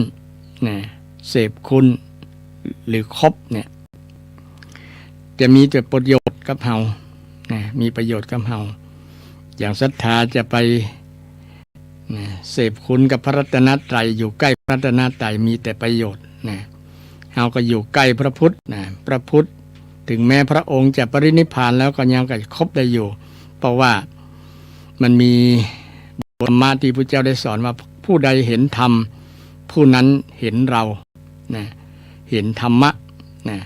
A: นะเสพคุณหรือคบเนี่ยจะมีแต่ประโยชน์กับเรานะมีประโยชน์กับเราอย่างศรัทธาจะไปนะเสพคุณกับพระรัตนตรัยอยู่ใกล้พระรัตนตรัยมีแต่ประโยชน์นะเราก็อยู่ใกล้พระพุทธนะพระพุทธถึงแม้พระองค์จะปรินิพพานแล้วก็ยังคบได้อยู่เพราะว่ามันมีธรรมะที่พระเจ้าได้สอนว่าผู้ใดเห็นธรรมผู้นั้นเห็นเรานะเห็นธรรมะนะ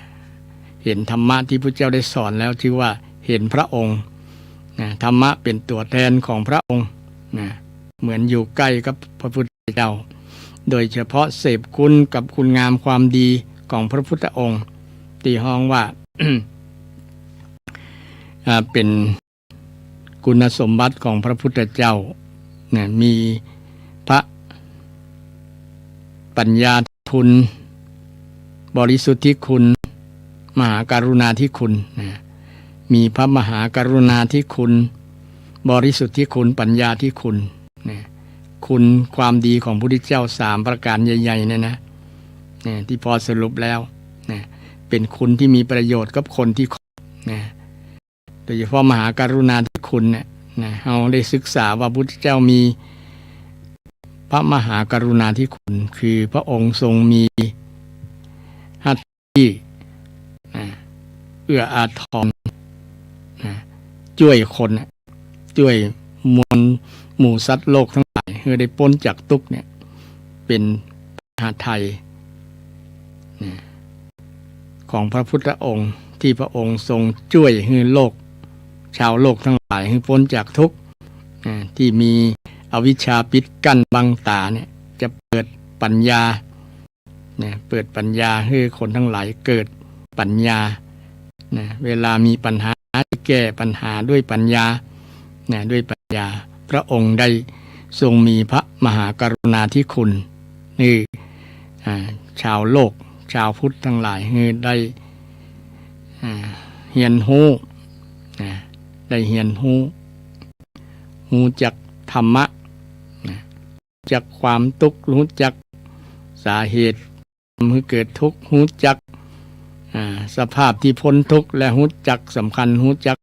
A: เห็นธรรมะที่พระเจ้าได้สอนแล้วชื่อว่าเห็นพระองค์นะธรรมะเป็นตัวแทนของพระองค์นะเหมือนอยู่ใกล้กับพระพุทธเจ้าโดยเฉพาะเสพคุณกับคุณงามความดีของพระพุทธองค์ที่ห้องว่า เป็นคุณสมบัติของพระพุทธเจ้านะมีพระปัญญาคุณบริสุทธิคุณมหาการุณาธิคุณนะมีพระมหาการุณาธิคุณบริสุทธิคุณปัญญาธิคุณนะคุณความดีของพระพุทธเจ้า3ประการใหญ่ๆเนี่ยนะที่พอสรุปแล้วนะเป็นคุณที่มีประโยชน์กับคนที่นะโดยเฉพาะมหาการุณาธิคุณเนี่ยนะเราได้ศึกษาว่าพระพุทธเจ้ามีพระมหาการุณาธิคุณคือพระองค์ทรงมีหัตถ์ที่เอื้ออาทรช่วยคนช่วยมวลหมู่สัตว์โลกทั้งหลายให้ได้พ้นจากทุกข์เนี่ยเป็นหาไทยของพระพุทธองค์ที่พระองค์ทรงช่วยให้โลกชาวโลกทั้งหลายให้พ้นจากทุกข์ที่มีอวิชชาปิดกั้นบังตาเนี่ยจะเปิดปัญญาเปิดปัญญาให้คนทั้งหลายเกิดปัญญาเวลามีปัญหาแก้ปัญหาด้วยปัญญาด้วยปัญญาพระองค์ได้ทรงมีพระมหากรุณาธิคุณนี่ชาวโลกชาวพุทธทั้งหลายได้เฮียนฮู้ได้เฮียนฮู้จักธรรมะจักความทุกข์รู้จักสาเหตุทำให้เกิดทุกข์รู้จักสภาพที่พ้นทุกข์และรู้จักสำคัญรู้จัก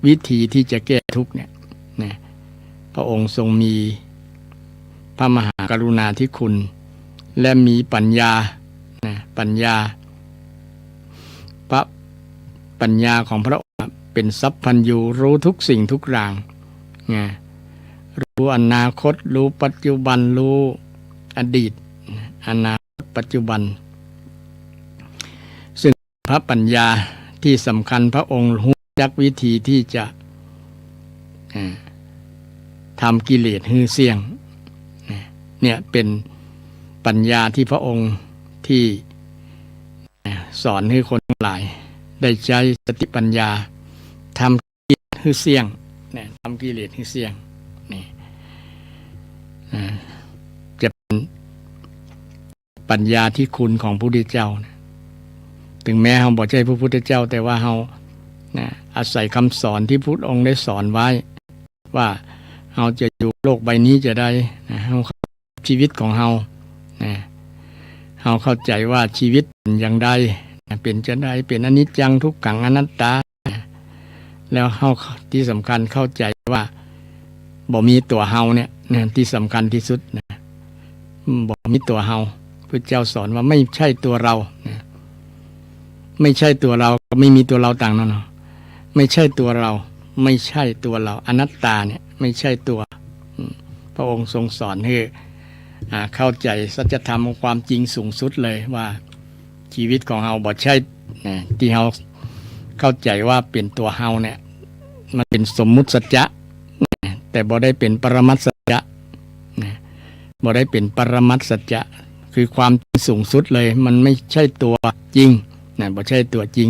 A: วิธีที่จะแก้ทุกข์เนี่ยพระองค์ทรงมีพระมหากรุณาธิคุณและมีปัญญาปัญญาพระ ปัญญาของพระองค์เป็นสัพพัญญูรู้ทุกสิ่งทุกอย่างไงรู้อนาคตรู้ปัจจุบันรู้อดีตอนาคตปัจจุบันซึ่งพระปัญญาที่สำคัญพระองค์รู้จักวิธีที่จะทำกิเลสให้เสี่ยงเนี่ยเป็นปัญญาที่พระองค์ที่สอนให้คนทั้งหลายได้ใช้สติปัญญาทำกิเลสให้เสี่ยงทำกิเลสให้เสี่ยงนี่จะเป็นปัญญาที่คุณของพระพุทธเจ้าถึงแม้เราบอกใช่พระพุทธเจ้าแต่ว่าเราอาศัยคำสอนที่พระองค์ได้สอนไว้ว่าเราจะอยู่โลกใบนี้จะได้เราชีวิตของเราเราเข้าใจว่าชีวิตเป็นอย่างใดเป็นจะได้เป็นอนิจจังทุกขังอนัตตาแล้วเราที่สำคัญเข้าใจว่าบ่มีตัวเฮาเนี่ยที่สำคัญที่สุดบ่มีตัวเฮาพระเจ้าสอนว่าไม่ใช่ตัวเราไม่ใช่ตัวเราก็ไม่มีตัวเราต่างนั่นไม่ใช่ตัวเราไม่ใช่ตัวเราอนัตตาเนี่ยไม่ใช่ตัวพระองค์ทรงสอนให้เข้าใจสัจธรรมของความจริงสูงสุดเลยว่าชีวิตของเฮาบ่ใช่ที่เฮาเข้าใจว่าเป็นตัวเฮาเนี่ยมันเป็นสมมุติสัจจะแต่บ่ได้เป็นปรมัตถสัจจะบ่ได้เป็นปรมัตถสัจจะคือความสูงสุดเลยมันไม่ใช่ตัวจริงบ่ใช่ตัวจริง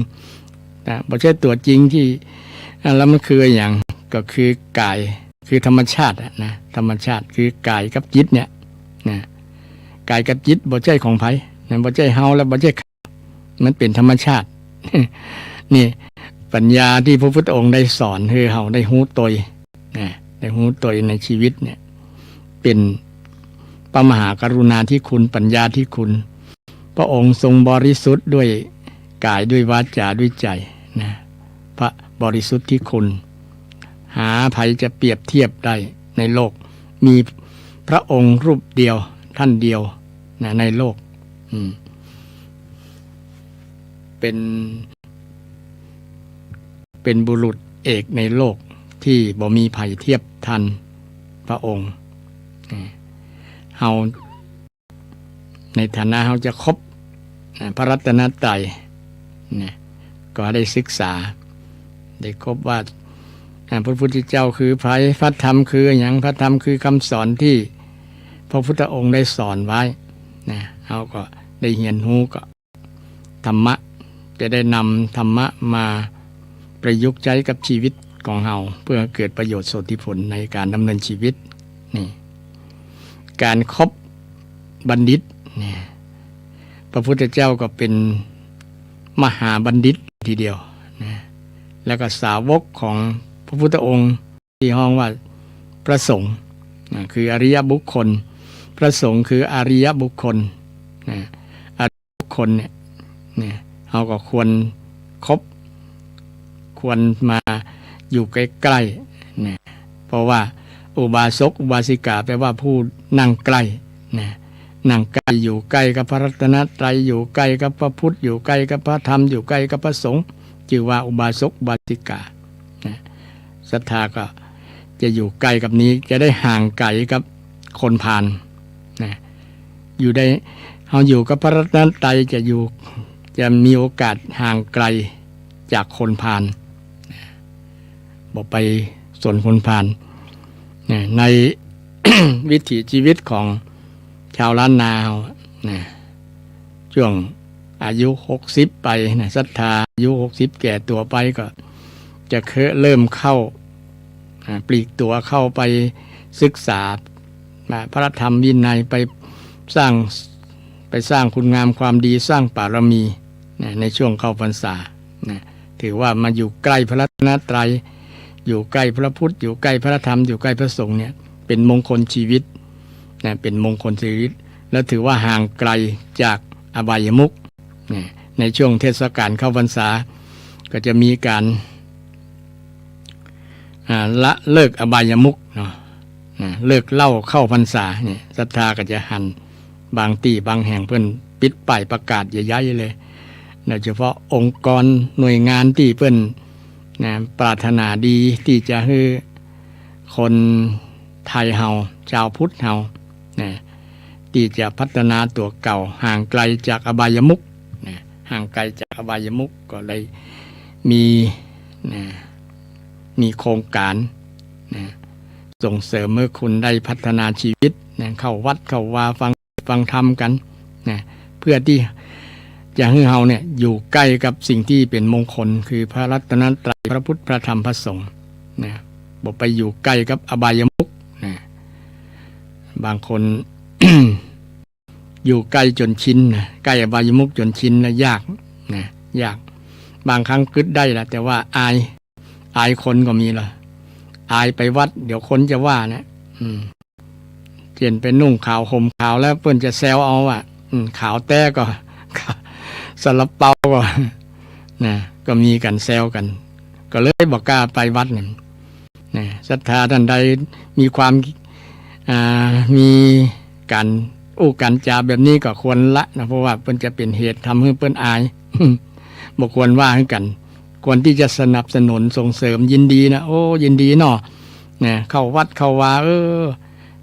A: บ่ใช่ตัวจริงที่แล้วมันคืออย่างก็คือกายคือธรรมชาติธรรมชาติคือกายกับจิตเนี่ยกายกับจิตบ่ใช่ของไผบ่ใช่เฮาแล้วบ่ใช่มันเป็นธรรมชาติ นี่ปัญญาที่พระพุทธองค์ได้สอนให้เฮาได้รู้ตนได้รู้ตนในชีวิตเนี่ยเป็นพระมหากรุณาธิคุณปัญญาธิคุณพระองค์ทรงบริสุทธิ์ด้วยกายด้วยวาจาด้วยใจพระบริสุทธิ์ที่คุณหาไผจะเปรียบเทียบได้ในโลกมีพระองค์รูปเดียวท่านเดียวในโลกเป็นบุรุษเอกในโลกที่บ่มีไผเทียบทันพระองค์เฮาในฐานะเฮาจะคบพระรัตนตรัยก็ได้ศึกษาได้คบว่าพระพุทธเจ้าคือไผพระธรรมคืออย่างพระธรรมคือคำสอนที่พระพุทธองค์ได้สอนไว้เฮาก็ได้เรียนรู้ก็ธรรมะจะได้นำธรรมะมาประยุกต์ใช้กับชีวิตของเฮาเพื่อเกิดประโยชน์โสติผลในการดำเนินชีวิตนี่การคบบัณฑิตพระพุทธเจ้าก็เป็นมหาบัณฑิตทีเดียวแล้วก็สาวกของพระพุทธองค์ที่ห้องว่าพระสงฆ์คืออริยบุคคลพระสงฆ์คืออริยบุคคลอริยบุคคลเนี่ยเราก็ควรคบควรมาอยู่ใกล้ๆเพราะว่าอุบาสกอุบาสิกาแปลว่าผู้นั่งใกล้นั่งใกล้อยู่ใกล้กับพระรัตนตรัยอยู่ใกล้กับพระพุทธอยู่ใกล้กับพระธรรมอยู่ใกล้กับพระสงฆ์ชื่อว่าอุบาสกอุบาสิกาศรัทธาก็จะอยู่ใกล้กับนี้จะได้ห่างไกลกับคนพาลอยู่ได้เฮาอยู่กับพระรัตนตรัยจะมีโอกาสห่างไกลจากคนพาลบ่ไปส่วนคนพาลใน วิถีชีวิตของชาวล้านนาช่วงอายุ60ไปศรัทธาอายุ60แก่ตัวไปก็จะเริ่มเข้าปลีกตัวเข้าไปศึกษาพระธรรมวินัยไปสร้างคุณงามความดีสร้างบารมีในช่วงเข้าพรรษาถือว่ามาอยู่ใกล้พระรัตนตรัยอยู่ใกล้พระพุทธอยู่ใกล้พระธรรมอยู่ใกล้พระสงฆ์เนี่ยเป็นมงคลชีวิตเป็นมงคลชีวิตแล้วถือว่าห่างไกลจากอบายมุขในช่วงเทศกาลเข้าพรรษาก็จะมีการละเลิกอบายมุขเลิกเหล้าเข้าพรรษาเนี่ยศรัทธาก็จะหันบางที่บางแห่งเพิ่นปิดป้ายประกาศใหญ่ๆเลย โดยเฉพาะองค์กรหน่วยงานที่เปิ้นนะปรารถนาดีที่จะให้คนไทยเฮาชาวพุทธเฮานะที่จะพัฒนาตัวเก่าห่างไกลจากอบายมุขนะห่างไกลจากอบายมุขก็เลยมีนะมีโครงการนะส่งเสริมเมื่อคุณได้พัฒนาชีวิตนะเข้าวัดเข้าวาฟังธรรมกันนะเพื่อที่จะให้เราเนี่ยอยู่ใกล้กับสิ่งที่เป็นมงคลคือพระรัตนตรัยพระพุทธพระธรรมพระสงฆ์นะบอกไปอยู่ใกล้กับอบายมุขนะบางคน อยู่ใกล้จนชินนะใกล้อบายมุขจนชินนะยากนะยากบางครั้งกึดได้ละแต่ว่าอายคนก็มีละอายไปวัดเดี๋ยวคนจะว่านะเช่นไปนุ่งขาวห่มขาวแล้วเพิ่นจะแซวเอาว่าขาวแต่ก็สลับเปาก็นะก็มีกันแซวกันก็เลยบอกกล้าไปวัดเนี่ยนะศรัทธาท่านใดมีความมีการการจาแบบนี้ก็ควรละนะเพราะว่าเพิ่นจะเป็นเหตุทำให้เพิ่นอาย บ่ควรว่าให้กันควรที่จะสนับสนุนส่งเสริมยินดีนะโอ้ยินดีเนาะนะเข้าวัดเข้าวา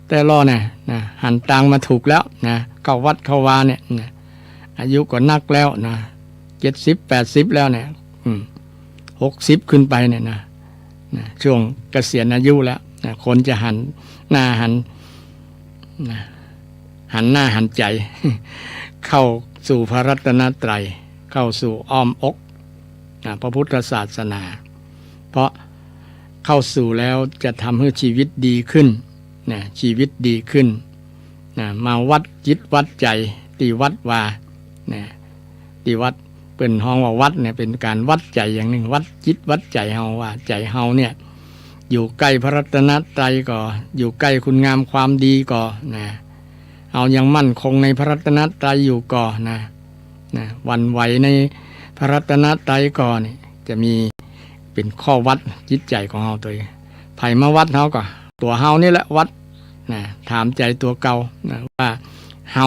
A: แต่รอเนี่ยนะหันตังมาถูกแล้วนะเข้าวัดเข้าวาเนี่ยนะอายุก็นักแล้วนะ70-80แล้วเนี่ย60ขึ้นไปเนี่ยนะช่วงเกษียณอายุแล้วนะคนจะหันหน้าหันหน้าหันใจ เข้าสู่พระรัตนตรัยเข้าสู่อ้อมอกพระพุทธศาสนาเพราะเข้าสู่แล้วจะทำให้ชีวิตดีขึ้นนะชีวิตดีขึ้นนะมาวัดจิตวัดใจที่วัดว่านะที่วัดเป็นห้องว่าวัดเนี่ยเป็นการวัดใจอย่างหนึ่งวัดจิตวัดใจเฮาว่าใจเฮาเนี่ยอยู่ใกล้พระรัตนตรัยก็อยู่ใกล้คุณงามความดีก็นะเอายังมั่นคงในพระรัตนตรัยอยู่ก่อนะวันไหวในพระรัตนตรัยก่อนี่จะมีเป็นข้อวัดจิตใจของเฮาตัวไผมาวัดเฮาก็ตัวเฮานี่แหละวัดนะถามใจตัวเก่านะว่าเฮา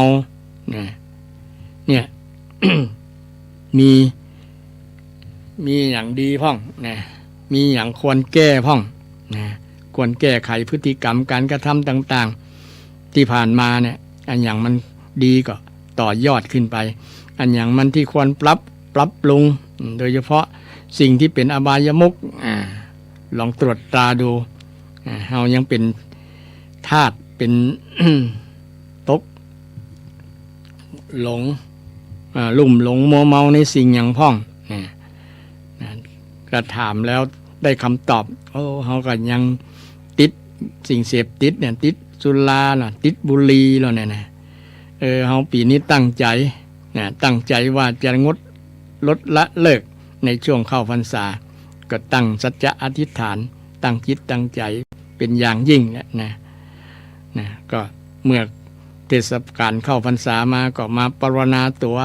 A: เนี่ย มีอย่างดีพ่องนะมีอย่างควรแก้พ่องนะควรแก้ไขพฤติกรรมการกระทำต่างๆที่ผ่านมาเนี่ยอันอย่างมันดีก็ต่อยอดขึ้นไปอันอย่างมันที่ควรปรับปรุงโดยเฉพาะสิ่งที่เป็นอบายมุขลองตรวจตราดูเรายังเป็นทาสเป็น ตกหลงลุ่มหลงมัวเมาในสิ่งอย่างพ่องกระถามแล้วได้คำตอบเขาก็ยังติดสิ่งเสพติดเนี่ยติดสุราน่ะติดบุหรี่แล้วเนี่ยนะเขาปีนี้ตั้งใจว่าจะลดละเลิกในช่วงเข้าพรรษาก็ตั้งสัจจะอธิษฐานตั้งจิตตั้งใจเป็นอย่างยิ่งนะก็เมื่อเทศกาลเข้าพรรษามาก็มาปรณาตัว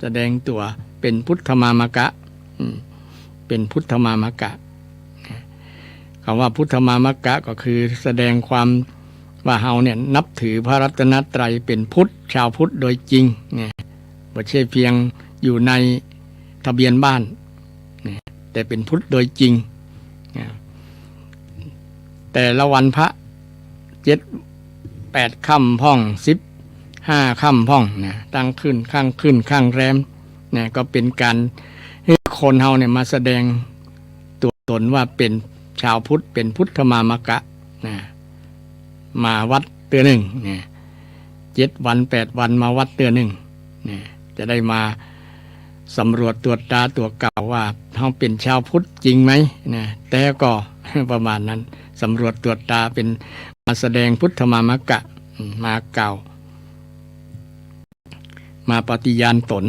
A: แสดงตัวเป็นพุทธมามกะเป็นพุทธมามกะคำว่าพุทธมามกะก็คือแสดงความว่าเฮาเนี่ยนับถือพระรัตนตรัยเป็นพุทธชาวพุทธโดยจริงไม่ใช่เพียงอยู่ในทะเบียนบ้านแต่เป็นพุทธโดยจริงแต่ละวันพระ7-8 ค่ำพ่อง15 ค่ำพ่องตั้งขึ้นข้างแรมก็เป็นการให้คนเฮาเนี่ยมาแสดงตัวตนว่าเป็นชาวพุทธเป็นพุทธมามกะมาวัดเตือหนึ่ง7 วัน 8 วันมาวัดเตือหนึ่งจะได้มาสำรวจตรวจตาตัวเก่าว่าเขาเป็นชาวพุทธจริงไหมแต่ก็ ประมาณนั้นสำรวจตรวจตาเป็นมาแสดงพุทธมามกะมาเก่ามาปฏิญาณตน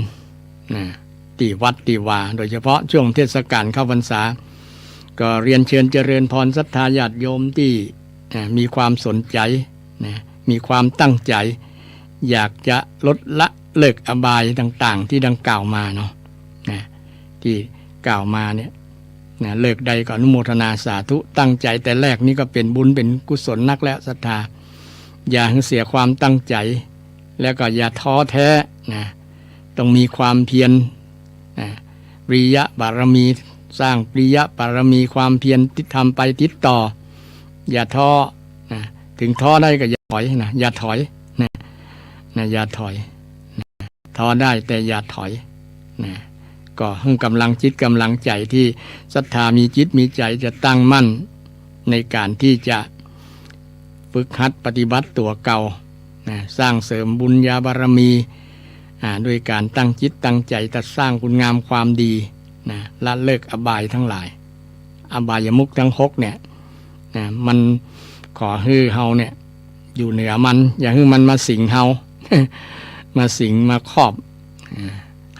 A: ที่วัดที่วาโดยเฉพาะช่วงเทศกาลเข้าพรรษาก็เรียนเชิญเจริญพรศรัทธาญาติโยมที่มีความสนใจมีความตั้งใจอยากจะลดละเลิกอบายต่างๆที่ดังกล่าวมาเนาะที่กล่าวมาเนี่ยเลิกใดก็อนุโมทนาสาธุตั้งใจแต่แรกนี่ก็เป็นบุญเป็นกุศลนักแล้วศรัทธาอย่าเสียความตั้งใจแล้วก็อย่าท้อแท้ต้องมีความเพียร ปริยะบารมีสร้างปริยะบารมีความเพียรที่ทำไปติดต่ออย่าท้อถึงท้อได้ก็อย่าถอยนะอย่าถอยอย่าถอยท้อได้แต่อย่าถอยก็ให้กำลังจิตกำลังใจที่ศรัทธามีจิตมีใจจะตั้งมั่นในการที่จะฝึกหัดปฏิบัติตัวเก่าสร้างเสริมบุญญาบารมีด้วยการตั้งจิตตั้งใจจะสร้างคุณงามความดีละเลิกอบายทั้งหลายอบายมุขทั้งหกเนี่ยมันขอให้เฮาเนี่ยอยู่เหนือมันอย่าให้มันมาสิงเฮา มาสิงมาครอบ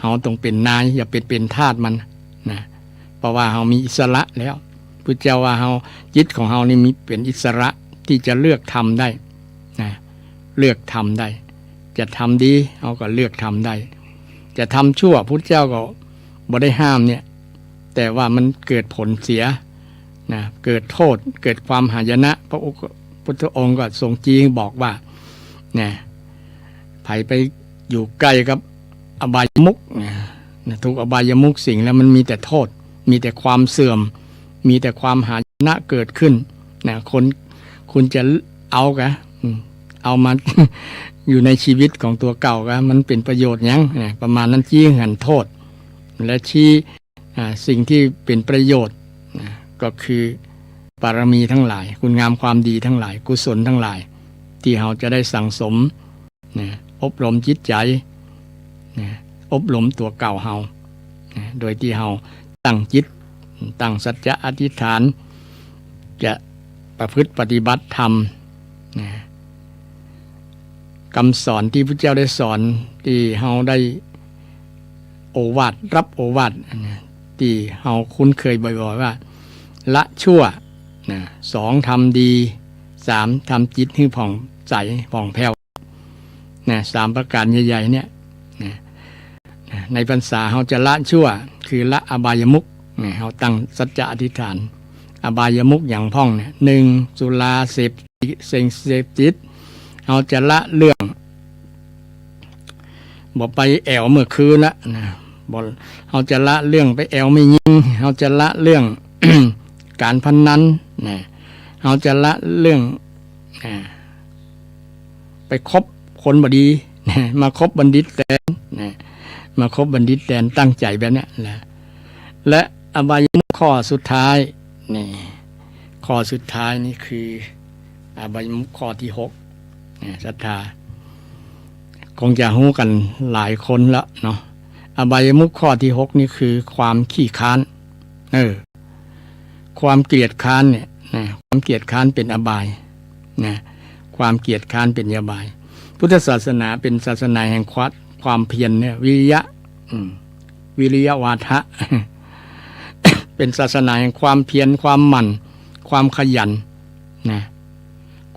A: เฮาต้องเป็นนายอย่าเป็นทาสมันนะเพราะว่าเฮามีอิสระแล้วพุทธเจ้าว่าเฮาจิตของเฮานี่มีเป็นอิสระที่จะเลือกทำได้นะเลือกทำได้จะทำดีเฮาก็เลือกทำได้จะทำชั่วพุทธเจ้าก็บ่ได้ห้ามเนี่ยแต่ว่ามันเกิดผลเสียนะเกิดโทษเกิดความหายนะพระพุทธองค์ก็ทรงจี้บอกว่าเนี่ยไผไปอยู่ใกล้กับอบายมุขทุกอบายมุขสิ่งแล้วมันมีแต่โทษมีแต่ความเสื่อมมีแต่ความหายนะเกิดขึ้นนะคุณจะเอาเอามา อยู่ในชีวิตของตัวเก่ามันเป็นประโยชน์ยังประมาณนั้นชี้หันโทษและชี้สิ่งที่เป็นประโยชน์ก็คือบารมีทั้งหลายคุณงามความดีทั้งหลายกุศลทั้งหลายที่เราจะได้สั่งสมอบรมจิตใจอบรมตัวเก่าเฮาโดยที่เฮาตั้งจิตตั้งสัจจะอธิษฐานจะประพฤติปฏิบัติธรรมคำสอนที่พระเจ้าได้สอนที่เฮาได้โอวาทรับโอวาทที่เฮาคุ้นเคยบ่อยๆว่าละชั่ว2ทำดี3ทำจิตให้ผ่องใสผ่องแผ้ว3ประการใหญ่ๆเนี่ยในพรรษาเฮาจะละชั่วคือละอบายมุขเฮาตั้งสัจจะอธิษฐานอบายมุขอย่างพ่องเนี่ย1สุราเสพติดเฮาจะละเรื่องบ่ไปแอวเมื่อคืนละบ่เฮาจะละเรื่องไปแอวไม่ยิงเฮาจะละเรื่อง การพนันเฮาจะละเรื่องไปคบคนบดีมาคบบัณฑิตแตนมาคบบัณฑิตแตนตั้งใจแบบนี้แหละและอบายมุขข้อสุดท้ายนี่ข้อสุดท้ายนี่คืออบายมุขข้อที่6ศรัทธาคงจะรู้กันหลายคนละเนาะอบายมุขข้อที่6นี่คือความขี้ค้านความเกลียดค้านเนี่ยความเกลียดค้านเป็นอบายความเกลียดค้านเป็นอบายพุทธศาสนาเป็นศาสนาแห่งความเพียรเนี่ยวิริยะวาทะ เป็นศาสนาแห่งความเพียรความหมั่นความขยัน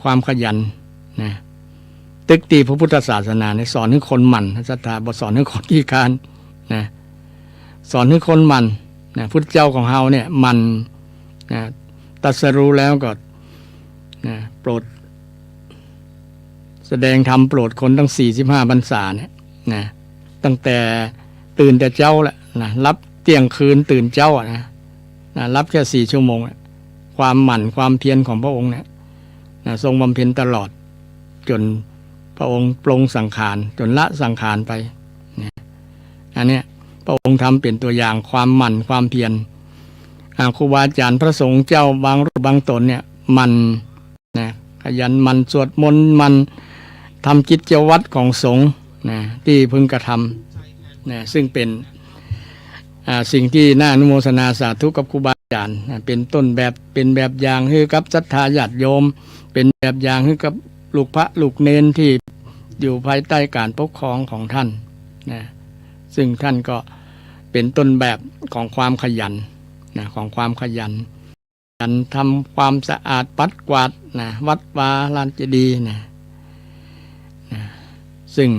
A: ความขยันตึกตีพระพุทธศาสนาเนี่ยสอนให้คนหมั่นศรัทธาบ่สอนให้คนขี้ค้านสอนให้คนหมั่นพุทธเจ้าของเฮาเนี่ยหมั่นตรัสรู้แล้วก็โปรดแสดงธรรมโปรดคนทั้ง45พรรษาเนี่ยตั้งแต่ตื่นแต่เจ้าแหละรับเที่ยงคืนตื่นเจ้ารับแค่4ชั่วโมงความหมั่นความเพียรของพระองค์เนี่ยทรงบำเพ็ญตลอดจนพระองค์ปลงสังขารจนละสังขารไปอันนี้พระองค์ทำเป็นตัวอย่างความหมั่นความเพียรครูบาอาจารย์พระสงฆ์เจ้าบางรูปบางตนเนี่ยมันขยันมันสวดมนต์มันทำกิจวัตรของสงฆ์ที่พึงกระทำซึ่งเป็นสิ่งที่น่าอนุโมทนาสาธุกับครูบาอาจารย์เป็นต้นแบบเป็นแบบอย่างให้กับศรัทธาญาติโยมเป็นแบบอย่างให้กับลูกพระลูกเนนที่อยู่ภายใต้การปกครองของท่านซึ่งท่านก็เป็นต้นแบบของความขยันของความขยันการทำความสะอาดปัดกวาดวัดวาลานเจดีย์ซึ่ง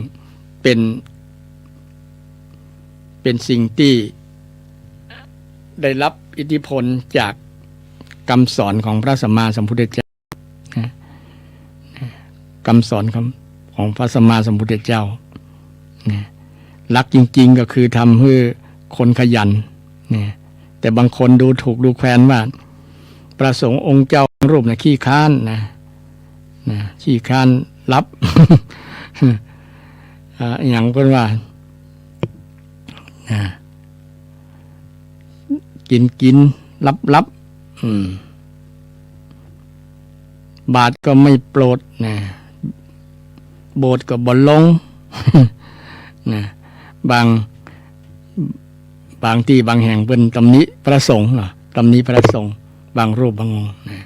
A: เป็นสิ่งที่ได้รับอิทธิพลจากคำสอนของพระสัมมาสัมพุทธเจ้าคำสอนของพระสัมมาสัมพุทธเจ้าหลักจริงๆก็คือทำให้ คนขยันเนี่ยแต่บางคนดูถูกดูแคลนว่าพระสงฆ์องค์เจ้ารูปนะขี้ค้านนะขี้ค้านรับ อย่างเพิ่นว่ากินรับบาทก็ไม่โปรดนะโบสถ์ก็บ่ลง นะบางที่บางแห่งเป็นตำหนิพระสงฆ์เนาะตำหนิพระสงฆ์บางรูปบางองค์นะ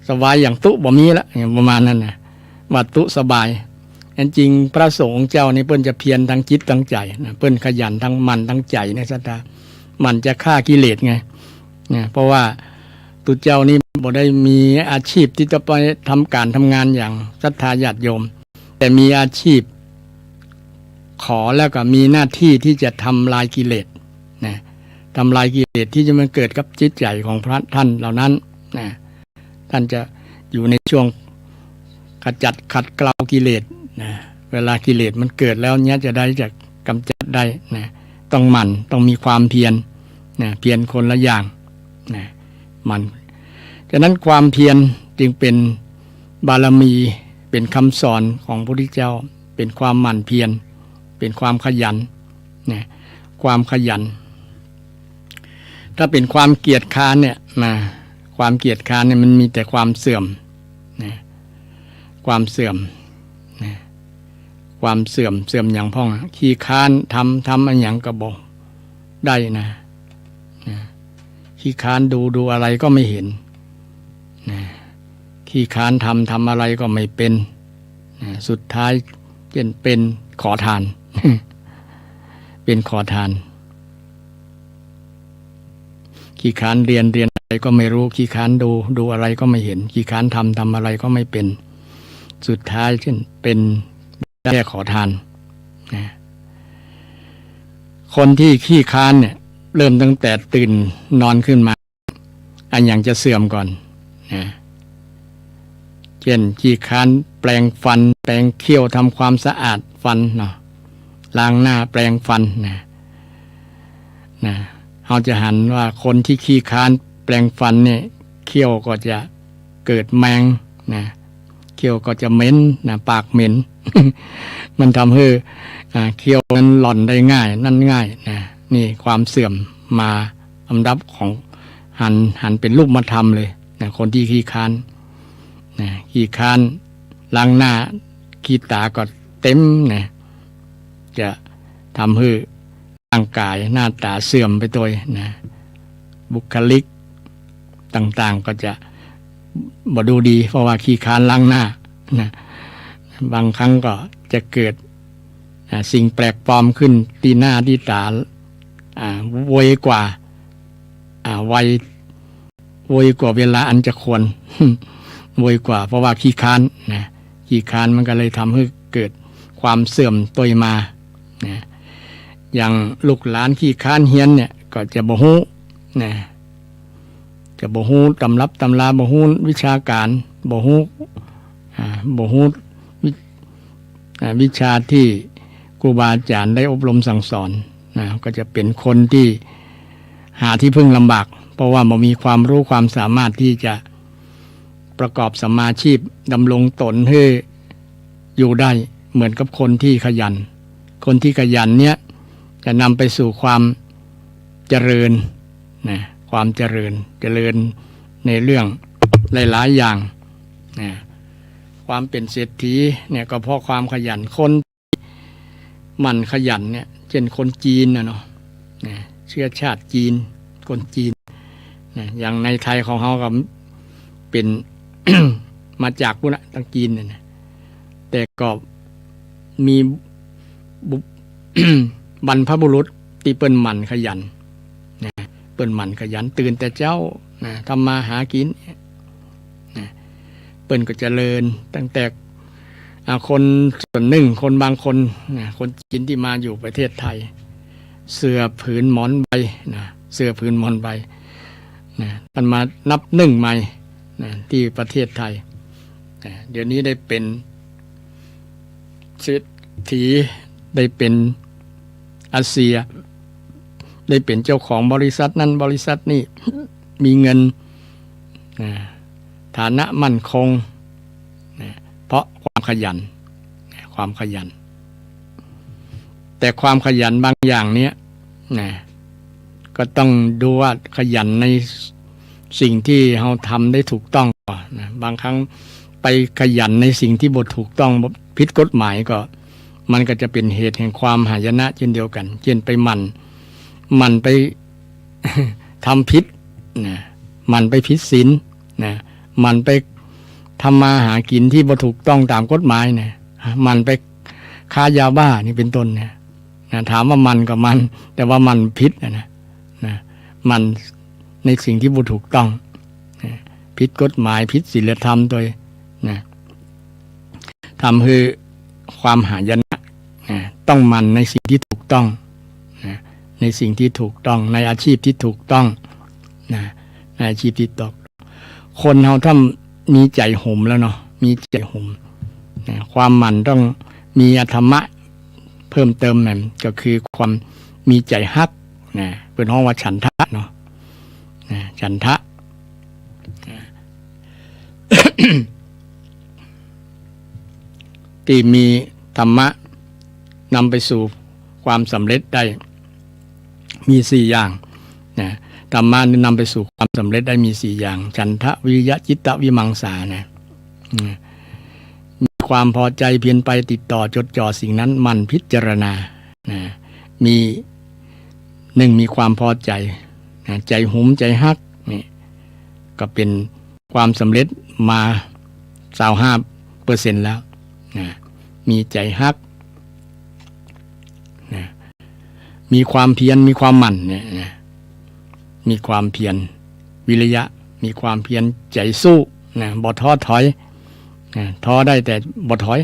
A: สบายอย่างตุบ่มีละอย่างประมาณนั้นนะว่าตุสบายจริงพระสงฆ์เจ้านี่เปิ้นจะเพียรทั้งจิตทั้งใจนะเปิ้นขยันทั้งมันทั้งใจในศรัทธามันจะฆ่ากิเลสไงนะเพราะว่าตุเจ้านี่บ่ได้มีอาชีพที่จะไปทำการทำงานอย่างศรัทธาญาติโยมแต่มีอาชีพขอแล้วก็มีหน้าที่ที่จะทำลายกิเลสนะทำลายกิเลสที่จะมาเกิดกับจิตใจของพระท่านเหล่านั้นนะท่านจะอยู่ในช่วงขจัดขัดเกลากิเลสนะเวลากิเลสมันเกิดแล้วเนี้ยจะได้จะกำจัดได้นะต้องหมั่นต้องมีความเพียรนะเพียรคนละอย่างนะมันฉะนั้นความเพียรจึงเป็นบารมีเป็นคำสอนของพระพุทธเจ้าเป็นความหมั่นเพียรเป็นความขยันนะความขยันถ้าเป็นความเกียจคร้านเนี่ยนะความเกียจคร้านเนี่ยมันมีแต่ความเสื่อมนะความเสื่อมนะความเสื่อมอย่างพ่องขี้ค้านทำอันอย่างกระบอกได้นะขี้ค้านดูอะไรก็ไม่เห็นนะขี้ค้านทำอะไรก็ไม่เป็นนะสุดท้ายเป็นขอทาน เป็นขอทานขี้ค้านเรียนอะไรก็ไม่รู้ขี้ค้านดูอะไรก็ไม่เห็นขี้ค้านทำอะไรก็ไม่เป็นสุดท้ายเป็นแค่ขอทานนะคนที่ขี้ค้านเนี่ยเริ่มตั้งแต่ตื่นนอนขึ้นมาอันอย่างจะเสื่อมก่อนนะเช่นขี้ค้านแปรงฟันแปรงเขี้ยวทำความสะอาดฟันเนาะล้างหน้าแปรงฟันนะเราจะหันว่าคนที่ขี้ค้านแปรงฟันเนี่ยเขี้ยวก็จะเกิดแมงนะเขี้ยวก็จะเหม็นนะปากเหม็น มันทำให้เขี้ยวนั้นหล่อนได้ง่ายนั่นง่ายนะนี่ความเสื่อมมาลำดับของหันเป็นรูปธรรมเลยนะคนที่ขี้ค้านนะขี้ค้านล้างหน้าขี้ตาก็เต็มนะจะทำให้ร่างกายหน้าตาเสื่อมไปตัวนะบุคลิกต่างๆก็จะบ่ดูดีเพราะว่าขี้ค้านล้างหน้านะบางครั้งก็จะเกิดสิ่งแปลกปลอมขึ้นที่หน้าที่ตาไวกว่าไวกว่าเวลาอันจะควร ไวกว่าเพราะว่าขี้ค้านนะขี้ค้านมันก็เลยทำให้เกิดความเสื่อมตัวมานะอย่างลูกหลานขี้ค้านเฮียนเนี่ยก็จะบ่ฮู้นะจะบ่ฮู้ตำรับตำราบ่ฮู้วิชาการบ่ฮู้วิชาที่ครูบาอาจารย์ได้อบรมสั่งสอนนะก็จะเป็นคนที่หาที่พึ่งลำบากเพราะว่าบ่มีความรู้ความสามารถที่จะประกอบสัมมาชีพดำรงตนให้อยู่ได้เหมือนกับคนที่ขยันคนที่ขยันเนี่ยจะนำไปสู่ความเจริญนะความเจริญในเรื่องหลายๆอย่างนะความเป็นเศรษฐีเนี่ยก็เพราะความขยันคนมันขยันเนี่ยเช่นคนจีนนะเนาะเชื้อชาติจีนคนจีนนะอย่างในไทยของเขาก็เป็น มาจากพวกนั้นตั้งจีนเนี่ยแต่ก็มี บรรพบุรุษที่เปิ้นหมั่นขยันนะเปิ้นหมั่นขยันตื่นแต่เจ้านะทำมาหากินนะเปิ้นก็เจริญตั้งแต่คนส่วนหนึ่งคนบางคนนะคนจีนที่มาอยู่ประเทศไทยเสื้อผืนหมอนใบนะเสื้อผืนหมอนใบนะท่านมานับหนึ่งใหม่นะที่ประเทศไทยนะเดี๋ยวนี้ได้เป็นเศรษฐีได้เป็นอาเซีย ได้เป็นเจ้าของบริษัทนั้นบริษัทนี้ มีเงินฐานะมั่นคงเพราะความขยันแต่ความขยันบางอย่างเนี้ยก็ต้องดูว่าขยันในสิ่งที่เราทำได้ถูกต้องก่อนนะบางครั้งไปขยันในสิ่งที่บ่ถูกต้องผิดกฎหมายก็มันก็จะเป็นเหตุแห่งความหายนะเช่นเดียวกันเช่นไปมันไป ทำผิดนะมันไปผิดศีลนะมันไปทำมาหากินที่บ่ถูกต้องตามกฎหมายนะมันไปค้ายาบ้านี่เป็นต้นนะถามว่ามันกับมันแต่ว่ามันผิดนะมันในสิ่งที่บ่ถูกต้องผิดกฎหมายผิดศีลธรรมตัวนะทำให้ความหายนะต้องมันในสิ่งที่ถูกต้องในสิ่งที่ถูกต้องในอาชีพที่ถูกต้องในอาชีพที่ตกคนเราถ้ามีใจห่มแล้วเนาะมีใจห่มความมันต้องมีธรรมะเพิ่มเติมนั่นก็คือความมีใจฮักเป็นห้องว่าฉันทะเนาะฉันทะ ที่มีธรรมะนำไปสู่ความสำเร็จได้มี4อย่างธรรมะนำไปสู่ความสำเร็จได้มี4อย่างฉันทะวิริยะจิตตะวิมังสามีความพอใจเพียรไปติดต่อจดจ่อสิ่งนั้นมันพิจารณามีมีความพอใจใจหุมใจฮักนี่ก็เป็นความสำเร็จมา25%แล้วมีใจฮักมีความเพียรมีความหมั่นมีความเพียรวิริยะมีความเพียรใจสู้บ่ท้อถอยท้อได้แต่บ่ถอย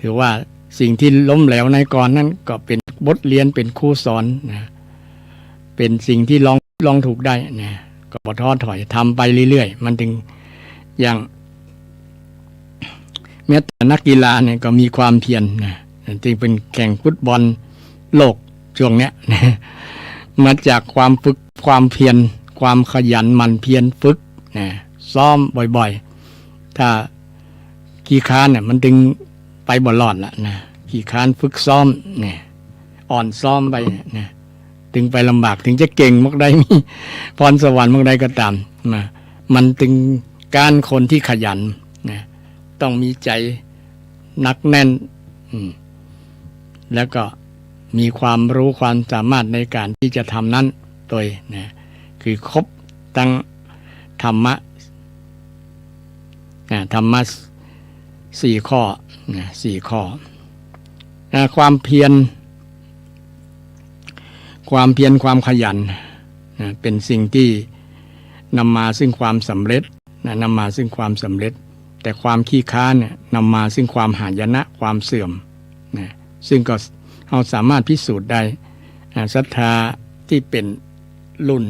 A: ถือว่าสิ่งที่ล้มเหลวในก่อนนั้นก็เป็นบทเรียนเป็นครูสอนเป็นสิ่งที่ลองถูกได้ก็บ่ท้อถอยทำไปเรื่อยๆมันถึงอย่างแม้แต่นักกีฬาเนี่ยก็มีความเพียรจึงเป็นแข่งฟุตบอลโลกช่วงเนี้ยมาจากความฝึกความเพียรความขยันหมั่นเพียรฝึกซ้อมบ่อยๆถ้าขี้ค้านเนี่ยมันถึงไปบ่รอดละขี้ค้านฝึกซ้อมอ่อนซ้อมไปถึงไปลำบากถึงจะเก่งมักได้มีพรสวรรค์มักได้ก็ตามมันถึงการคนที่ขยันต้องมีใจหนักแน่นแล้วก็มีความรู้ความสามารถในการที่จะทำนั้นโดยคือครบตั้งธรรมะ4 ข้อ4 ข้อความเพียรความขยันเป็นสิ่งที่นำมาซึ่งความสำเร็จนำมาซึ่งความสำเร็จแต่ความขี้ค้านนำมาซึ่งความหายนะความเสื่อมซึ่งก็เราสามารถพิสูจน์ได้ศรัทธาที่เป็นรุ่น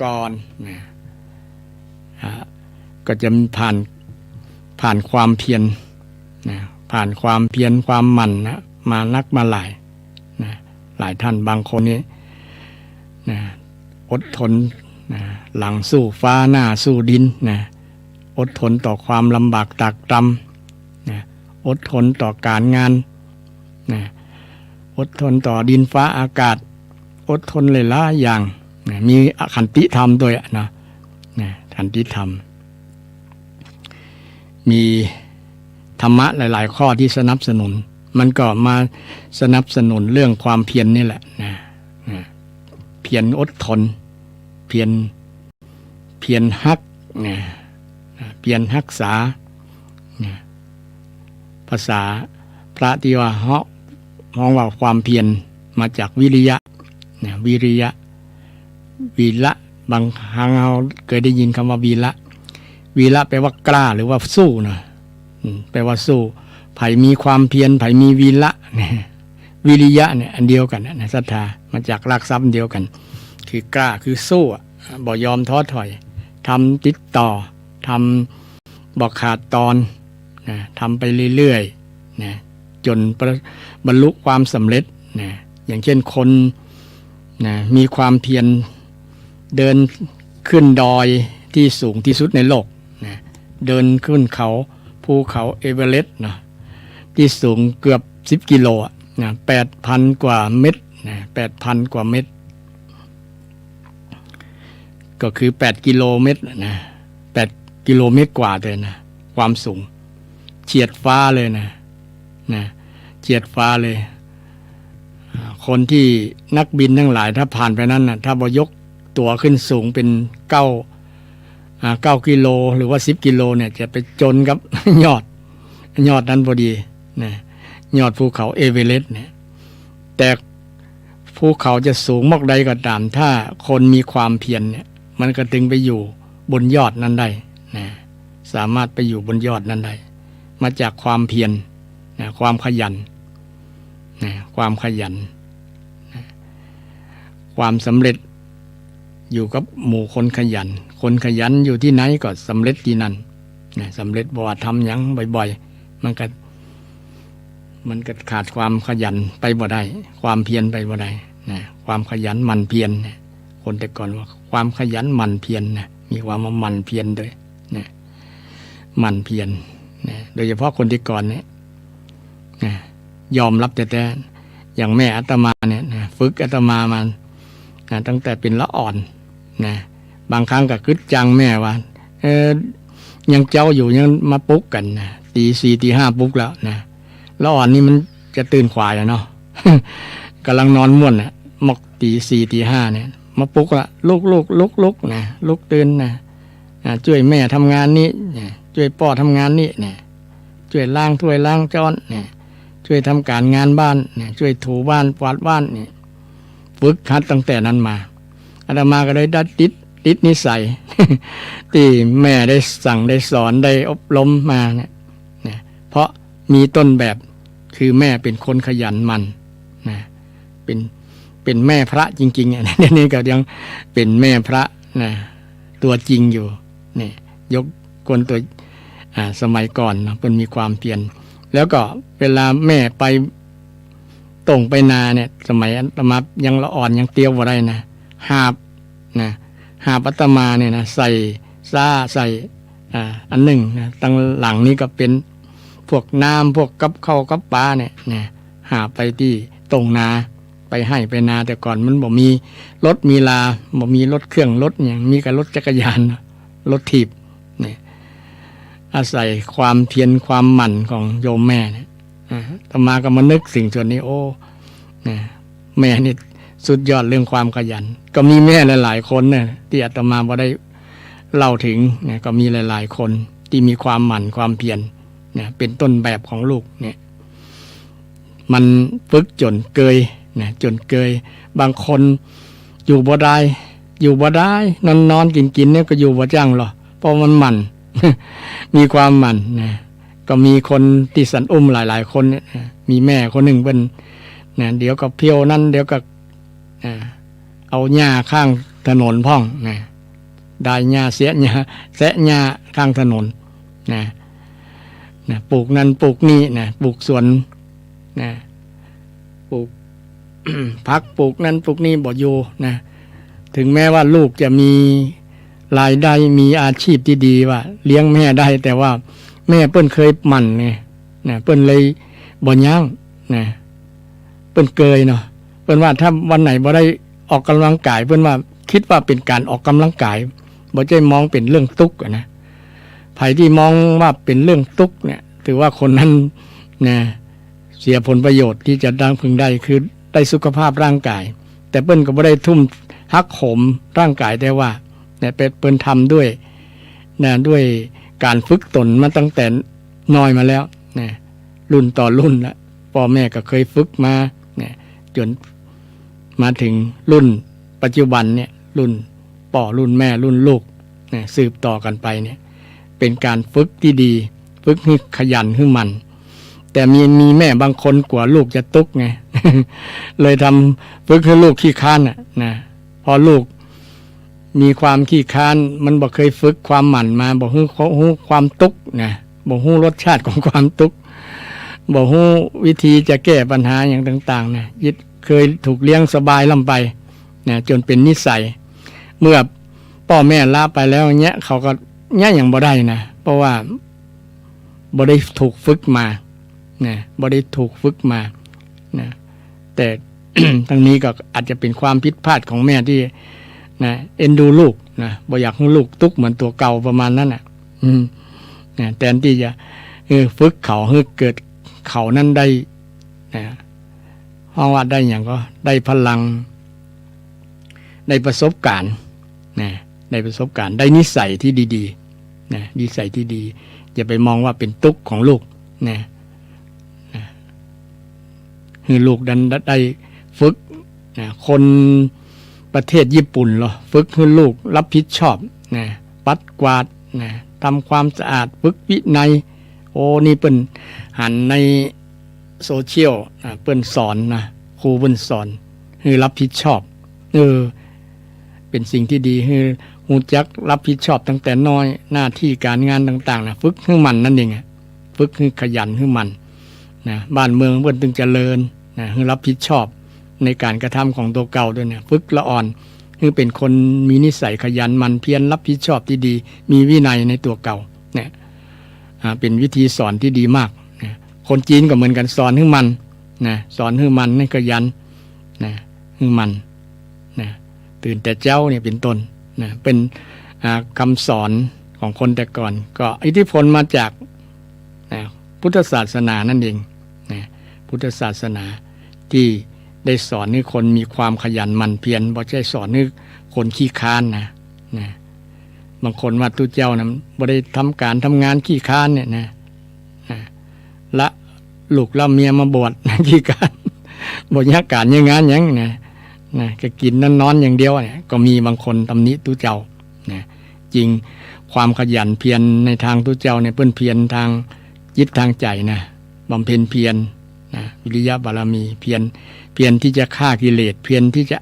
A: ก่อนก็จะผ่านความเพียรผ่านความเพียรความหมั่นมานักมาหลายท่านบางคนนี้อดทนหลังสู้ฟ้าหน้าสู้ดินอดทนต่อความลำบากตากตำอดทนต่อการงานอดทนต่อดินฟ้าอากาศอดทนหลายๆอย่างมีขันติธรรมด้วยขันติธรรมมีธรรมะหลายๆข้อที่สนับสนุนมันก็มาสนับสนุนเรื่องความเพียรนี่แหละเพียรอดทนเพียรฮักเพียรรักษาภาษาพระที่ว่าห้องว่าความเพียรมาจากวิริยะวิริยะวีระบางครั้งเราเคยได้ยินคำว่าวีระแปลว่ากล้าหรือว่าสู้นะแปลว่าสู้ไผมีความเพียรไผมีวีระวิริยะเนี่ยอันเดียวกันศรัทธามาจากรากศัพท์เดียวกันคือกล้าคือสู้บ่ยอมท้อถอยทำติดต่อทำบ่ขาดตอนทำไปเรื่อยๆจนบรรลุความสำเร็จอย่างเช่นคน นะมีความเพียรเดินขึ้นดอยที่สูงที่สุดในโลกนะเดินขึ้นเขาภูเขาเอเวอเรสต์นะที่สูงเกือบ10 กิโลนะ 8,000 กว่าเมตรนะ 8,000 กว่าเมตรก็คือ8 กิโลเมตรนะ8 กิโลเมตรกว่าเลยนะความสูงเฉียดฟ้าเลยนะเฉียดฟ้าเลยคนที่นักบินทั้งหลายถ้าผ่านไปนั้นนะถ้าบยกตัวขึ้นสูงเป็น9 กิโลหรือว่า10 กิโลเนี่ยจะไปจนกับยอดนั้นพอดีนะยอดภูเขาเอเวอเรสต์เนี่ยแต่ภูเขาจะสูงมากใดก็ตามถ้าคนมีความเพียรเนี่ยมันก็ถึงไปอยู่บนยอดนั้นได้นะสามารถไปอยู่บนยอดนั้นได้มาจากความเพียรนะความขยันนะความขยันนะความสำเร็จอยู่กับหมู่คนขยันคนขยันอยู่ที่ไหนก็สำเร็จที่นั่นนะสำเร็จบ่ว่าทำหยังบ่อยๆมันก็ขาดความขยันไปบ่ได้ความเพียรไปบ่ได้นะความขยันหมั่นเพียรนะคนแต่ก่อนว่าความขยันหมั่นเพียรนะมีความว่าหมั่นเพียรด้วยนะหมั่นเพียรนะโดยเฉพาะคนที่ก่อนเนี่ยนะยอมรับแต่อย่างแม่อาตมาเนี่ยนะฝึกอาตมามานะตั้งแต่เป็นละอ่อนนะบางครั้งก็คึดจังแม่ว่ายังเจ้าอยู่ยังมาปลุกกันนะตี 4 ตี 5ปลุกแล้วนะละอ่อนนี่มันจะตื่นขวายเนาะ กำลังนอนม่วนนะมกตี 4 ตี 5เนี่ยมาปลุกละลุกนะลุกตื่นนะช่วยแม่ทำงานนี้ช่วยพ่อทำงานนี้เนี่ยช่วยล้างถ้วยล้างจานเนี่ยช่วยทำการงานบ้านเนี่ยช่วยถูบ้านกวาดบ้านเนี่ยฝึกหัดตั้งแต่นั้นมาอาตมาก็ได้ติดนิสัย ที่แม่ได้สั่งได้สอนได้อบรมมาเนี่ยเพราะมีต้นแบบคือแม่เป็นคนขยันหมั่นนะเป็นแม่พระจริงๆนี่ก็ยังเป็นแม่พระนะตัวจริงอยู่นี่ยกคนตัวสมัยก่อนนะเป็นมีความเพียรแล้วก็เวลาแม่ไปตรงไปนาเนี่ยสมัยอาตมายังละอ่อนยังเตี้ยวบ่ได้นะหาบอาตมาเนี่ยนะใส่ซ่าใส่อันหนึ่งนะตั้งหลังนี้ก็เป็นพวกน้ำพวกกับข้าวกับปลาเนี่ยหาไปที่ตรงนาไปให้ไปนาแต่ก่อนมันบ่มีรถมีลาบ่มีรถเครื่องรถอย่างมีกับรถจักรยานรถถีบเนี่ยอาศัยความเพียรความหมั่นของโยมแม่เนี่ยอาตมาก็มานึกสิ่งส่วนนี้โอ้แม่นี่สุดยอดเรื่องความขยันก็มีแม่หลายๆคนเนี่ยที่อาตมาบ่ได้เล่าถึงเนี่ยก็มีหลายๆคนที่มีความหมั่นความเพียรเนี่ยเป็นต้นแบบของลูกเนี่ยมันฝึกจนเกยนะจนเกยบางคนอยู่บ่ได้นอนกินเนี่ยก็อยู่บ่จังหรอเพราะมันหมั่น มีความหมั่นนะก็มีคนที่สันอุ้มหลายๆคนเนี่ยมีแม่คนหนึ่งเป็นนะเดี๋ยวก็เพียวนั่นเดี๋ยวก็เอาหญ้าข้างถนนพ่องนะได้หญ้าเสียหญ้าแสะหญ้าข้างถนนนะปลูกนั่นปลูกนี่นะปลูกสวนนะปลูก พักปลูกนั่นปลูกนี่บ่อยู่นะถึงแม้ว่าลูกจะมีรายได้มีอาชีพที่ดีว่าเลี้ยงแม่ได้แต่ว่าแม่เปิ้นเคยหมั่นไงนะเปิ้นเลยบ่ยั้งนะเปิ้นเกยเนาะเปิ้นว่าถ้าวันไหนบ่ได้ออกกำลังกายเปิ้นว่าคิดว่าเป็นการออกกำลังกายบ่ใช่มองเป็นเรื่องทุกข์นะไผที่มองว่าเป็นเรื่องทุกข์เนี่ยถือว่าคนนั้นนะเสียผลประโยชน์ที่จะได้พึงได้คือได้สุขภาพร่างกายแต่เปิ้นก็บ่ได้ทุ่มหักโหมร่างกายแต่ว่าเนี่ยเปิ้นทำด้วยนะด้วยการฝึกตนมาตั้งแต่น้อยมาแล้วนะรุ่นต่อรุ่นละพ่อแม่ก็เคยฝึกมาเนี่ยจนมาถึงรุ่นปัจจุบันเนี่ยรุ่นพ่อรุ่นแม่รุ่นลูกเนี่ยสืบต่อกันไปเนี่ยเป็นการฝึกที่ดีฝึกให้ขยันให้มันแต่มีแม่บางคนกลัวลูกจะตุกไง เลยทำฝึกให้ลูกขี้ค้านนะพอลูกมีความขี้ค้านมันบ่เคยฝึกความหมั่นมาบ่ฮู้ความตุกนะบ่ฮู้รสชาติของความตุกบ่ฮู้วิธีจะแก้ปัญหาอย่างต่างๆนะยึดเคยถูกเลี้ยงสบายลำไป นะจนเป็นนิสัยเมื่อพ่อแม่ลาไปแล้วเงี้ยเขาก็เงี้ยอย่างบ่ได้นะเพราะว่าบ่ได้ถูกฝึกมานะบ่ได้ถูกฝึกมานะแต่ ทั้งนี้ก็อาจจะเป็นความผิดพลาดของแม่ที่นะเอ็นดูลูกนะบ่อยากให้ลูกตุกเหมือนตัวเก่าประมาณนั้นน่ะนะแทนที่จะฝึกเขาให้เกิดเขานั้นได้นะห้องว่าได้อย่างก็ได้พลังได้ประสบการณ์นะได้ประสบการณ์ได้นิสัยที่ดีๆนะนิสัยที่ดีอย่าไปมองว่าเป็นตุกของลูกนะคือลูกดันได้ฝึกนะคนประเทศญี่ปุ่นเหรอฝึกให้ลูกรับผิดชอบนะปัดกวาดนะทำความสะอาดฝึกวินัยโอ้นี่เปิ้นหันในโซเชียลเปิ้นสอนนะครูเปิ้นสอนให้รับผิดชอบเป็นสิ่งที่ดีให้ฮู้จักรับผิดชอบตั้งแต่น้อยหน้าที่การงานต่างๆนะฝึกให้มันนั่นเองฝึกให้ขยันให้มันนะบ้านเมืองเปิ้นถึงเจริญนะให้รับผิดชอบในการกระทำของตัวเก่าด้วยเนี่ยฝึกละอ่อนคือเป็นคนมีนิสัยขยันมันเพียรรับผิดชอบที่ดีมีวินัยในตัวเก่าเนี่ยเป็นวิธีสอนที่ดีมากนะคนจีนก็เหมือนกันสอนให้มันนะสอนให้มันให้ขยันนะให้มันนะตื่นแต่เจ้าเนี่ยเป็นต้นนะเป็นคำสอนของคนแต่ก่อนก็อิทธิพลมาจากนะพุทธศาสนานั่นเองนะพุทธศาสนาที่ได้สอนให้คนมีความขยันหมั่นเพียรบ่ใช่สอนให้คนขี้ค้านนะบางคนว่าตุเจ้านะบ่ได้ทำการทำงานขี้ค้านเนี่ยนะละลูกละเมียมาบวชขี้ค้านบ่ยากการยังงานยังนะก็กินนอนอย่างเดียวเนี่ยก็มีบางคนตำหนิตุเจ้านะจริงความขยันเพียรในทางตุเจ้าเนี่ยเพิ่นเพียรทางจิตทางใจนะบำเพ็ญเพียรวิริยะบารมีเพียรที่จะฆ่ากิเลสเพียรที่จะ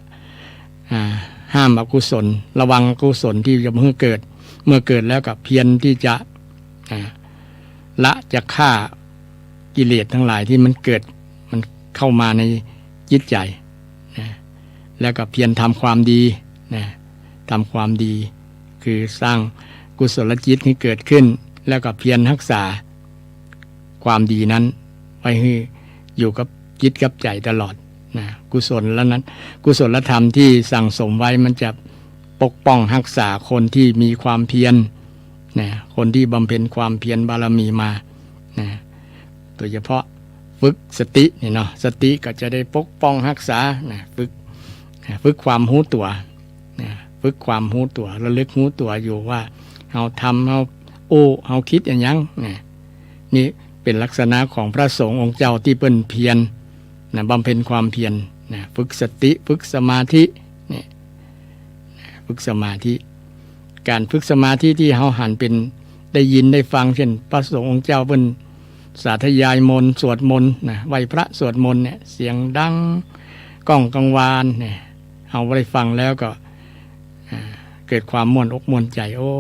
A: ห้ามอกุศลระวังอกุศลที่จะเมื่อเกิดแล้วกับเพียรที่จะละจะฆ่ากิเลสทั้งหลายที่มันเกิดมันเข้ามาในจิตใจแล้วก็เพียรทำความดีทำความดีคือสร้างกุศลจิตให้เกิดขึ้นแล้วก็เพียรรักษาความดีนั้นไว้ให้อยู่กับจิตกับใจตลอดนะกุศลแล้วนั้นกุศลธรรมที่สั่งสมไว้มันจะปกป้องรักษาคนที่มีความเพียรนะคนที่บำเพ็ญความเพียรบารมีมานะโดยเฉพาะฝึกสตินี่เนาะสติก็จะได้ปกป้องรักษานะฝึกความรู้ตัวนะฝึกความรู้ตัวระลึกรู้ตัวอยู่ว่าเฮาทำเฮาคิดอย่างยังนี่เป็นลักษณะของพระสงฆ์องค์เจ้าที่เปิ้นเพียรนะบำเพ็ญความเพียรนะฝึกสติฝึกสมาธินี่ฝึกสมาธิการฝึกสมาธิที่เฮาหันเป็นได้ยินได้ฟังเช่นพระสงฆ์องค์เจ้าเปิ้นสาธยายมนต์สวดมนต์นะไหว้พระสวดมนต์เนี่ยเสียงดังก้องกังวานเนี่ยเฮาได้ฟังแล้วก็เกิดความม่วนอกม่วนใจโอ้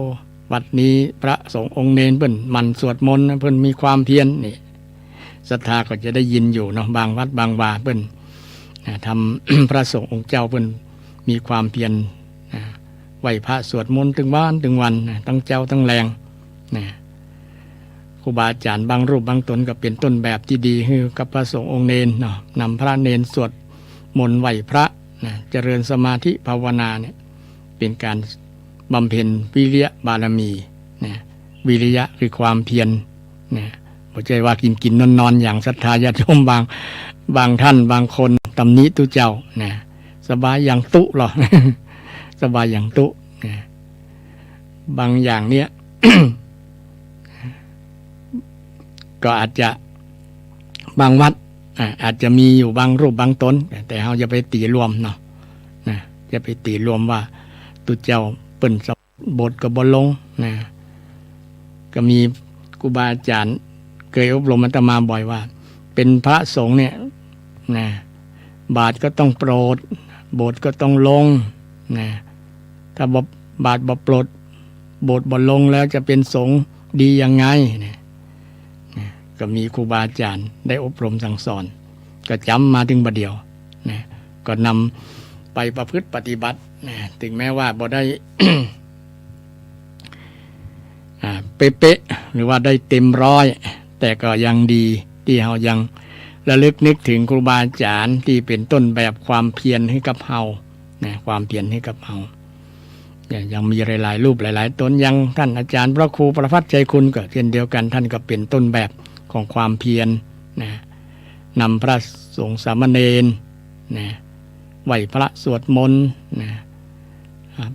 A: วัดนี้พระสงฆ์องค์เนรเพิ่นมันสวดมนต์เพิ่นมีความเพียรนี่ศรัทธาก็จะได้ยินอยู่เนาะบางวัดบางวาเพิ่นทำ พระสงฆ์องค์เจ้าเพิ่นมีความเพียรไหว้พระสวดมนต์ถึงวันทั้งเจ้าทั้งแรงครูบาอาจารย์บางรูปบางตนก็เป็นต้นแบบที่ดีให้กับพระสงฆ์องค์เนรเนาะนำพระเนรสวดมนต์ไหว้พระเจริญสมาธิภาวนาเนี่ยเป็นการบำเพ็ญวิริยะบารมีวิริยะคือความเพียรไม่ใช่ว่ากินนอนอย่างศรัทธาญาติโยมบางท่านบางคนตำหนิตุเจ้าสบายอย่างตุหรอ สบายอย่างตุบางอย่างเนี้ย ก็อาจจะบางวัดอาจจะมีอยู่บางรูปบางตนแต่เราจะไปตีรวมเนาะจะไปตีรวมว่าตุเจ้าเปิ่นสบทกับบลงก็มีครูบาอาจารย์เคยอบรมอาตมาบ่อยว่าเป็นพระสงฆ์เนี่ยบาทก็ต้องโปรดโบสถ์ก็ต้องลงถ้าบาทบ่โปรดโบสถ์บ่ลงแล้วจะเป็นสงฆ์ดียังไงก็มีครูบาอาจารย์ได้อบรมสั่งสอนก็จำมาถึงบัดเดียวก็นำ ไปประพฤติปฏิบัตินะถึงแม้ว่าบ่ได้ เป๊ะๆหรือว่าได้เต็มร้อยแต่ก็ยังดีที่เรายังระลึกนึกถึงครูบาอาจารย์ที่เป็นต้นแบบความเพียรให้กับเรานะความเพียรให้กับเรายังมีหลายๆรูปหลายๆตนยังท่านอาจารย์พระครูประภัสใจคุณก็เช่นเดียวกันท่านก็เป็นต้นแบบของความเพียรนะนำพระสงฆ์สามเณรนะไหว้พระสวดมนต์นะ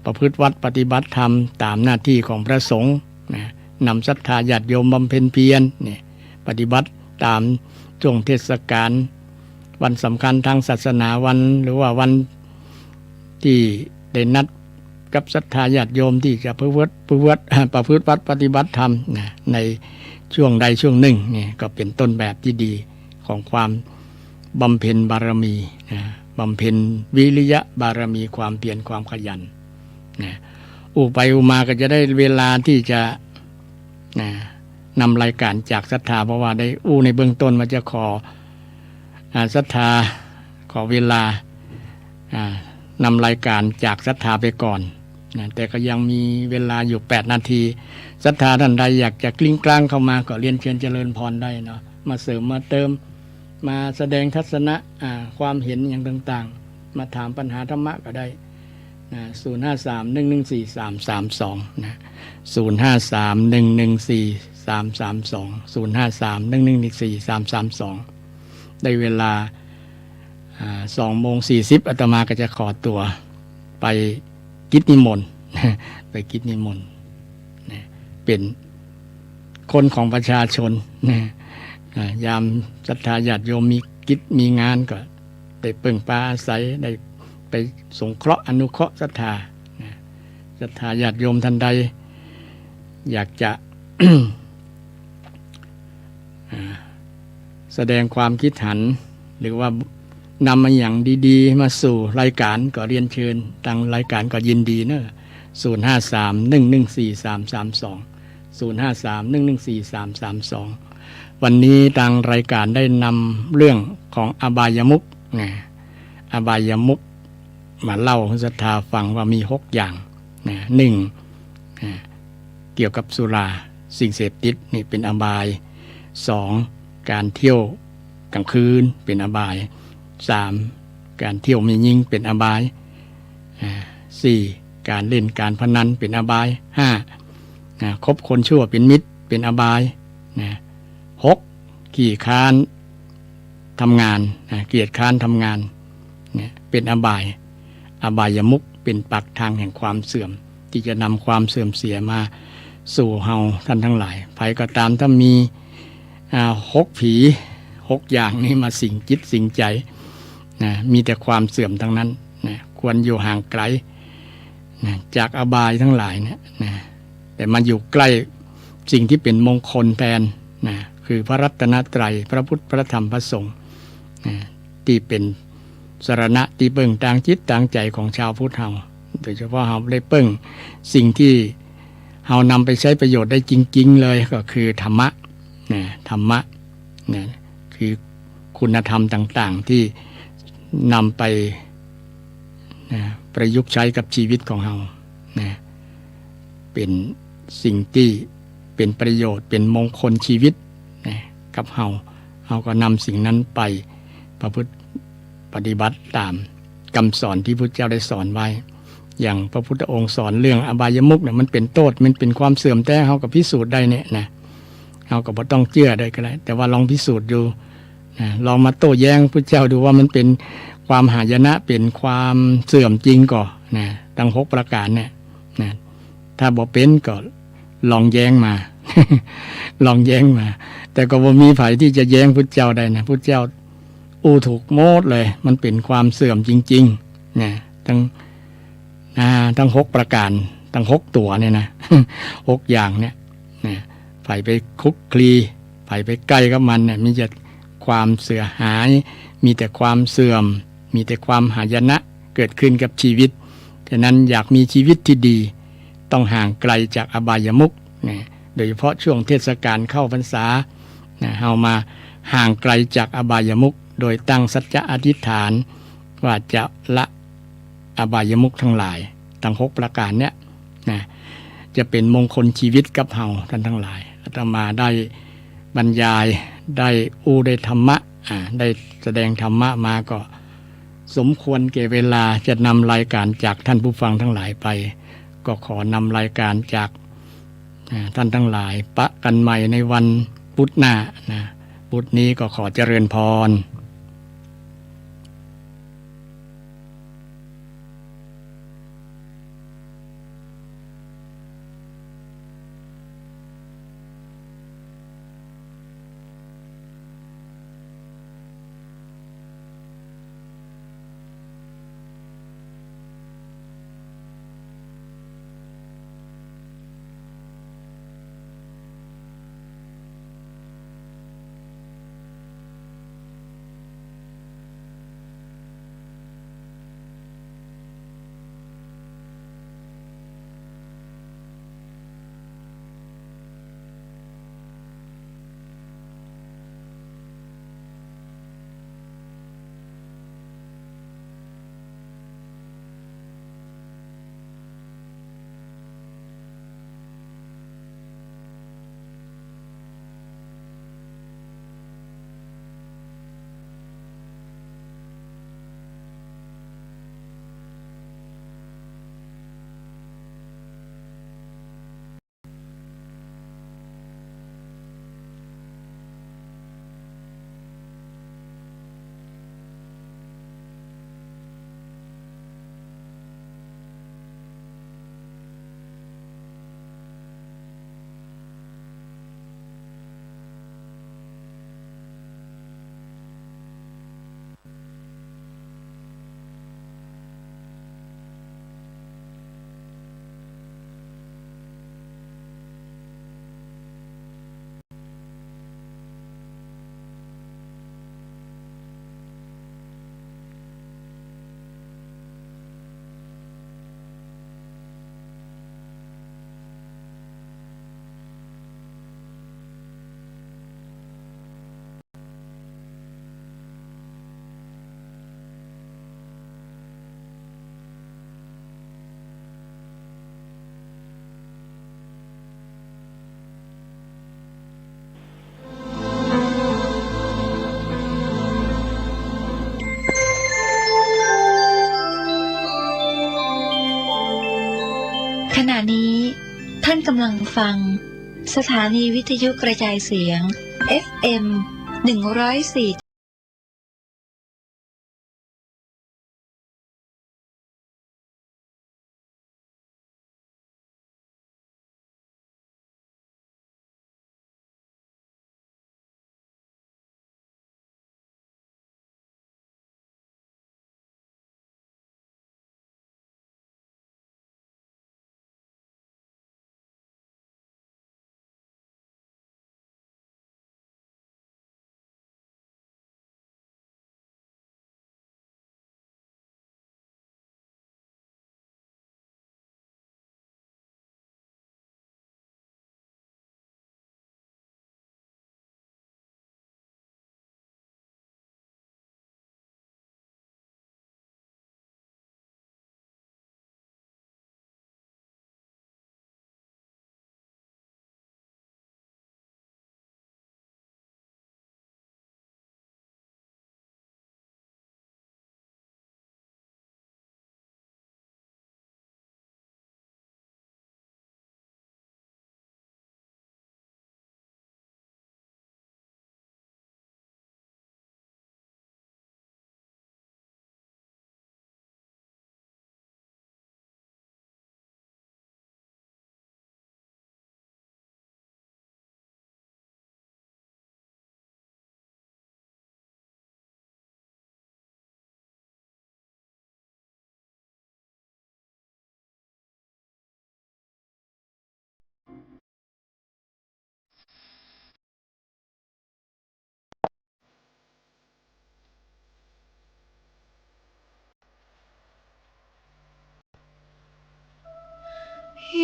A: ประพฤติวัดปฏิบัติธรรมตามหน้าที่ของพระสงฆ์นะนำศรัทธาญาติโยมบำเพ็ญเพียรเนี่ยปฏิบัติตามช่วงเทศกาลวันสำคัญทางศาสนาวันหรือว่าวันที่ได้นัดกับศรัทธาญาติโยมที่จะประพฤติวัดปฏิบัติธรรมนะในช่วงใดช่วงหนึ่งเนี่ยก็เป็นต้นแบบที่ดีของความบำเพ็ญบารมีนะบำเพ็ญวิริยะบารมีความเพียรความขยันนะไปมาก็จะได้เวลาที่จะนะนำรายการจากศรัทธาเพราะว่าได้ในเบื้องต้นมันจะขอศรัทธาขอเวลานำรายการจากศรัทธาไปก่อนนะแต่ก็ยังมีเวลาอยู่8นาทีศรัทธาท่านใดอยากจะกลิ้งกลางเข้ามาก็เรียนเชิญเจริญพรได้เนาะมาเสริมมาเติมมาแสดงทัศนะความเห็นอย่างต่างๆมาถามปัญหาธรรมะก็ได้นะ053-114-332นะ053-114-332 053-114-332ได้เวลา2:40อาตมาก็จะขอตัวไปกิจนิมนต์ไปกิจนิมนต์เป็นคนของประชาชนยามศรัทธาญาติโยมมีกิจมีงานก็ได้เพิ่งปาอาศัยได้ไปสงเคราะห์อนุเคราะห์ศรัทธาญาติโยมท่านใดอยากจะ แสดงความคิดเห็นหรือว่านำมาอย่างดีๆมาสู่รายการก็เรียนเชิญทางรายการก็ยินดีเนอะ053-114-332 053-114-332วันนี้ทางรายการได้นำเรื่องของอบายมุขนะอบายมุขมาเล่าให้ศรัทธาฟังว่ามี6อย่างนะ1เกี่ยวกับสุราสิ่งเสพติดนี่เป็นอบาย2การเที่ยวกลางคืนเป็นอบาย3การเที่ยวมียิงเป็นอบาย4การเล่นการพนันเป็นอบาย5คบคนชั่วเป็นมิตรเป็นอบาย6ขี้ค้านทำงานเกียจค้านทำงานเป็นอบายมุขเป็นปากทางแห่งความเสื่อมที่จะนำความเสื่อมเสียมาสู่เฮาท่านทั้งหลายภัยก็ตามถ้ามี6ผี6อย่างนี้มาสิงจิตสิงใจนะมีแต่ความเสื่อมทั้งนั้นนะควรอยู่ห่างไกลนะจากอบายทั้งหลายนะแต่มาอยู่ใกล้สิ่งที่เป็นมงคลแทนนะคือพระรัตนตรัยพระพุทธพระธรรมพระสงฆ์นะที่เป็นสรณะที่เบิ่งทางจิตทางใจของชาวพุทธเฮาโดยเฉพาะเฮาได้เบิ่งสิ่งที่เฮานำไปใช้ประโยชน์ได้จริงๆเลยก็คือธรรมะนะธรรมะนะคือคุณธรรมต่างๆที่นำไปนะประยุกต์ใช้กับชีวิตของเฮานะเป็นสิ่งที่เป็นประโยชน์เป็นมงคลชีวิตนะกับเฮาก็นำสิ่งนั้นไปประพฤติปฏิบัติตามคำสอนที่พระเจ้าได้สอนไว้อย่างพระพุทธองค์สอนเรื่องอบายมุขเนี่ยมันเป็นโทษมันเป็นความเสื่อมแต่เฮาก็พิสูจน์ได้เนี่ยนะเฮาก็บ่ต้องเชื่อได้ก็ได้แต่ว่าลองพิสูจน์ดูลองมาโต้แย้งพระเจ้าดูว่ามันเป็นความหายนะเป็นความเสื่อมจริงก่อนนะทั้ง6ประการเนี่ยนะถ้าบ่เป็นก็ลองแย้งมา ลองแย้งมาแต่ก็บ่มีไผที่จะแย้งพระเจ้าได้นะพระเจ้าถูกโมดเลยมันเป็นความเสื่อมจริงๆนะทั้ง6ประการทั้ง6ตัวเนี่ยนะ 6อย่างเนี่ยนะไผไปคุกคลีไผไปใกล้กับมันเนี่ยมีแต่ความเสื่อหายมีแต่ความเสื่อมมีแต่ความหายนะเกิดขึ้นกับชีวิตฉะนั้นอยากมีชีวิตที่ดีต้องห่างไกลจากอบายมุขนะโดยเฉพาะช่วงเทศกาลเข้าพรรษานะเฮามาห่างไกลจากอบายมุขโดยตั้งสัจจะอธิษฐานว่าจะละ อบายมุขทั้งหลายทั้ง6ประการเนี้ยนะจะเป็นมงคลชีวิตกับเฮาท่านทั้งหลายอาตมาได้บรรยายได้ได้ธรรมะได้แสดงธรรมะมาก็สมควรแก่เวลาจะนำรายการจากท่านผู้ฟังทั้งหลายไปก็ขอนำรายการจากท่านทั้งหลายปะกันใหม่ในวันพุธหน้านะพุธนี้ก็ขอเจริญพร
B: ขณะนี้ท่านกำลังฟังสถานีวิทยุกระจายเสียง FM 104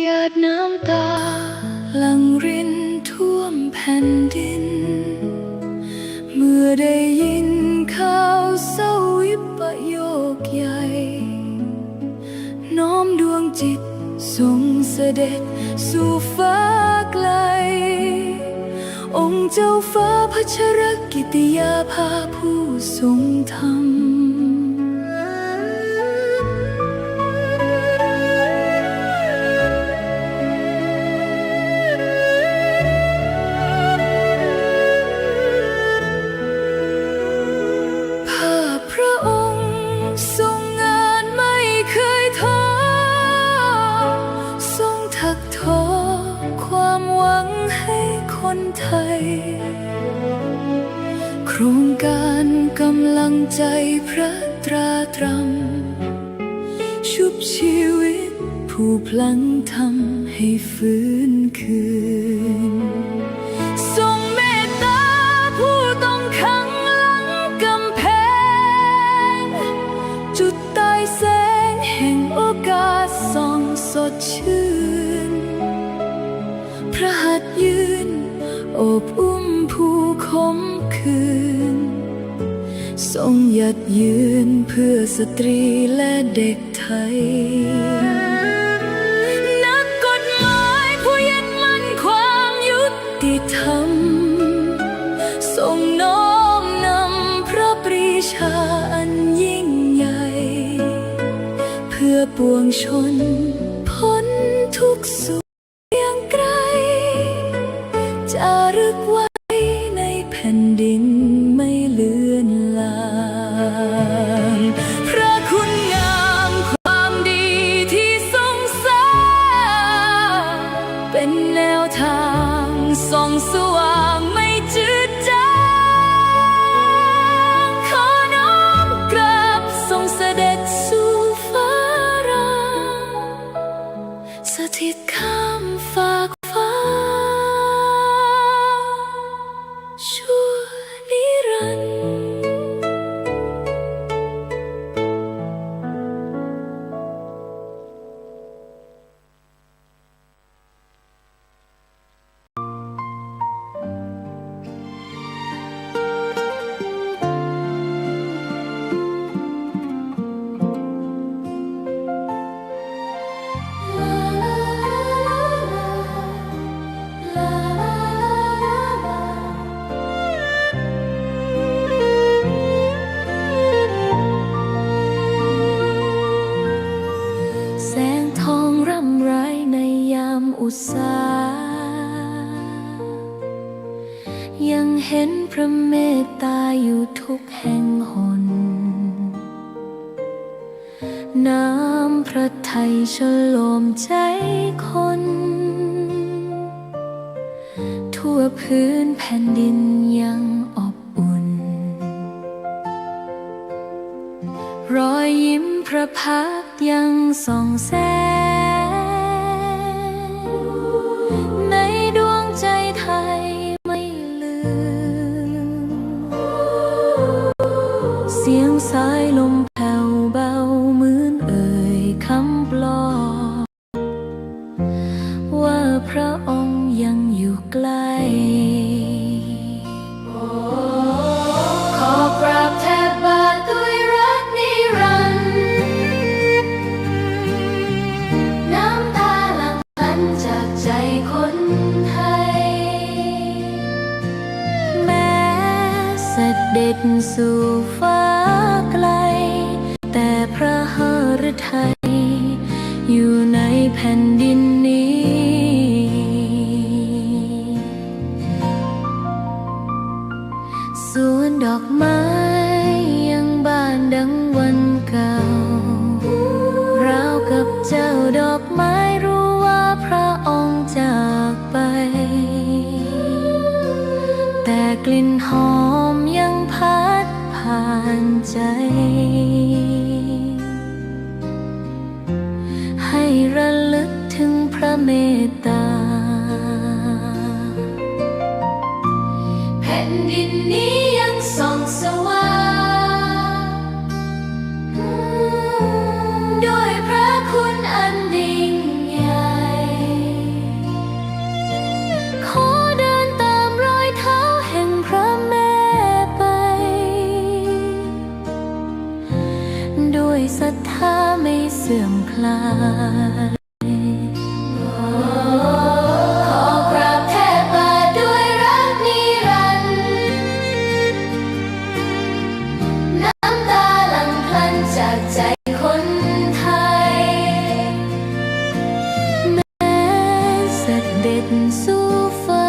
C: หยาดน้ำตาหลั่งรินท่วมแผ่นดินเมื่อได้ยินข่าวเศร้าวิปโยคใหญ่ ด็จสู่ฟ้าไกลองค์เจ้าฟ้าพัชรกิติยาภาผู้ทรงธรรมพระองค์ทรงงานไม่เคยท้อทรงถักทอความหวังให้คนไทยโครงการกำลังใจพระตราตรำชุบชีวิตผู้พลังทำให้ฟื้นคืนทรงเมตตาผู้ต้องขังหลังกำแพงจุดใต้แสงแห่งโอกาสส่องสดชื่นพระหัตถ์ยืนโอบอุ้มผู้ขมขื่นทรงหยัดยืนเพื่อสตรีและเด็กไทยนักกฎหมายผู้ยึดมั่นความยุติธรรมทรงน้อมนำพระปรีชาอันยิ่งใหญ่เพื่อปวงชนพ้นทุกข์สุขยังไกลจารึกไว้ในแผ่นดินไม่เลือนลางพระคุณงามความดีที่ทรงสร้างเป็นแนวทางส่องสว่างไม่จืดจางขอน้อมกราบทรงเสด็จสู่ฟ้ารางสถิตข้ามฝากฟ้าชั่วนิรันดร์แสงทองร่ำไรในยามอุตสายังเห็นพระเมตตาอยู่ทุกแห่งหนน้ำพระทัยฉโลมใจคนทั่วพื้นแผ่นดินยังอบอุ่นรอยยิ้มพระพักตร์ยังส่องแสงในดวงใจไทยไม่ลืมเสียงสายลมแผ่วเบาเหมือนเอ่ยคำปลอบว่าพระองค์ยังอยู่ใกล้ขอกราบแทบบาทด้วยรักนิรันดร์น้ำตาหลั่งพลันจากใจคนไทยแม้เสด็จสู่ฟ้าไกลแต่พระหฤทัยอยู่ในแผ่นดินนี้สวนดอกไม้ยังบานดังวันเก่าราวกับเจ้าดอกไม้รู้ว่าพระองค์จากไป แต่กลิ่นหอมยังพัดผ่านใจ ให้ระลึกถึงพระเมตตาแผ่นดินนี้ยังส่องสว่างด้วยพระคุณอันยิ่งใหญ่ขอเดินตามรอยเท้าแห่งพระแม่ไปด้วยศรัทธาไม่เสื่อมคลาย ด็จสู่ฟ้า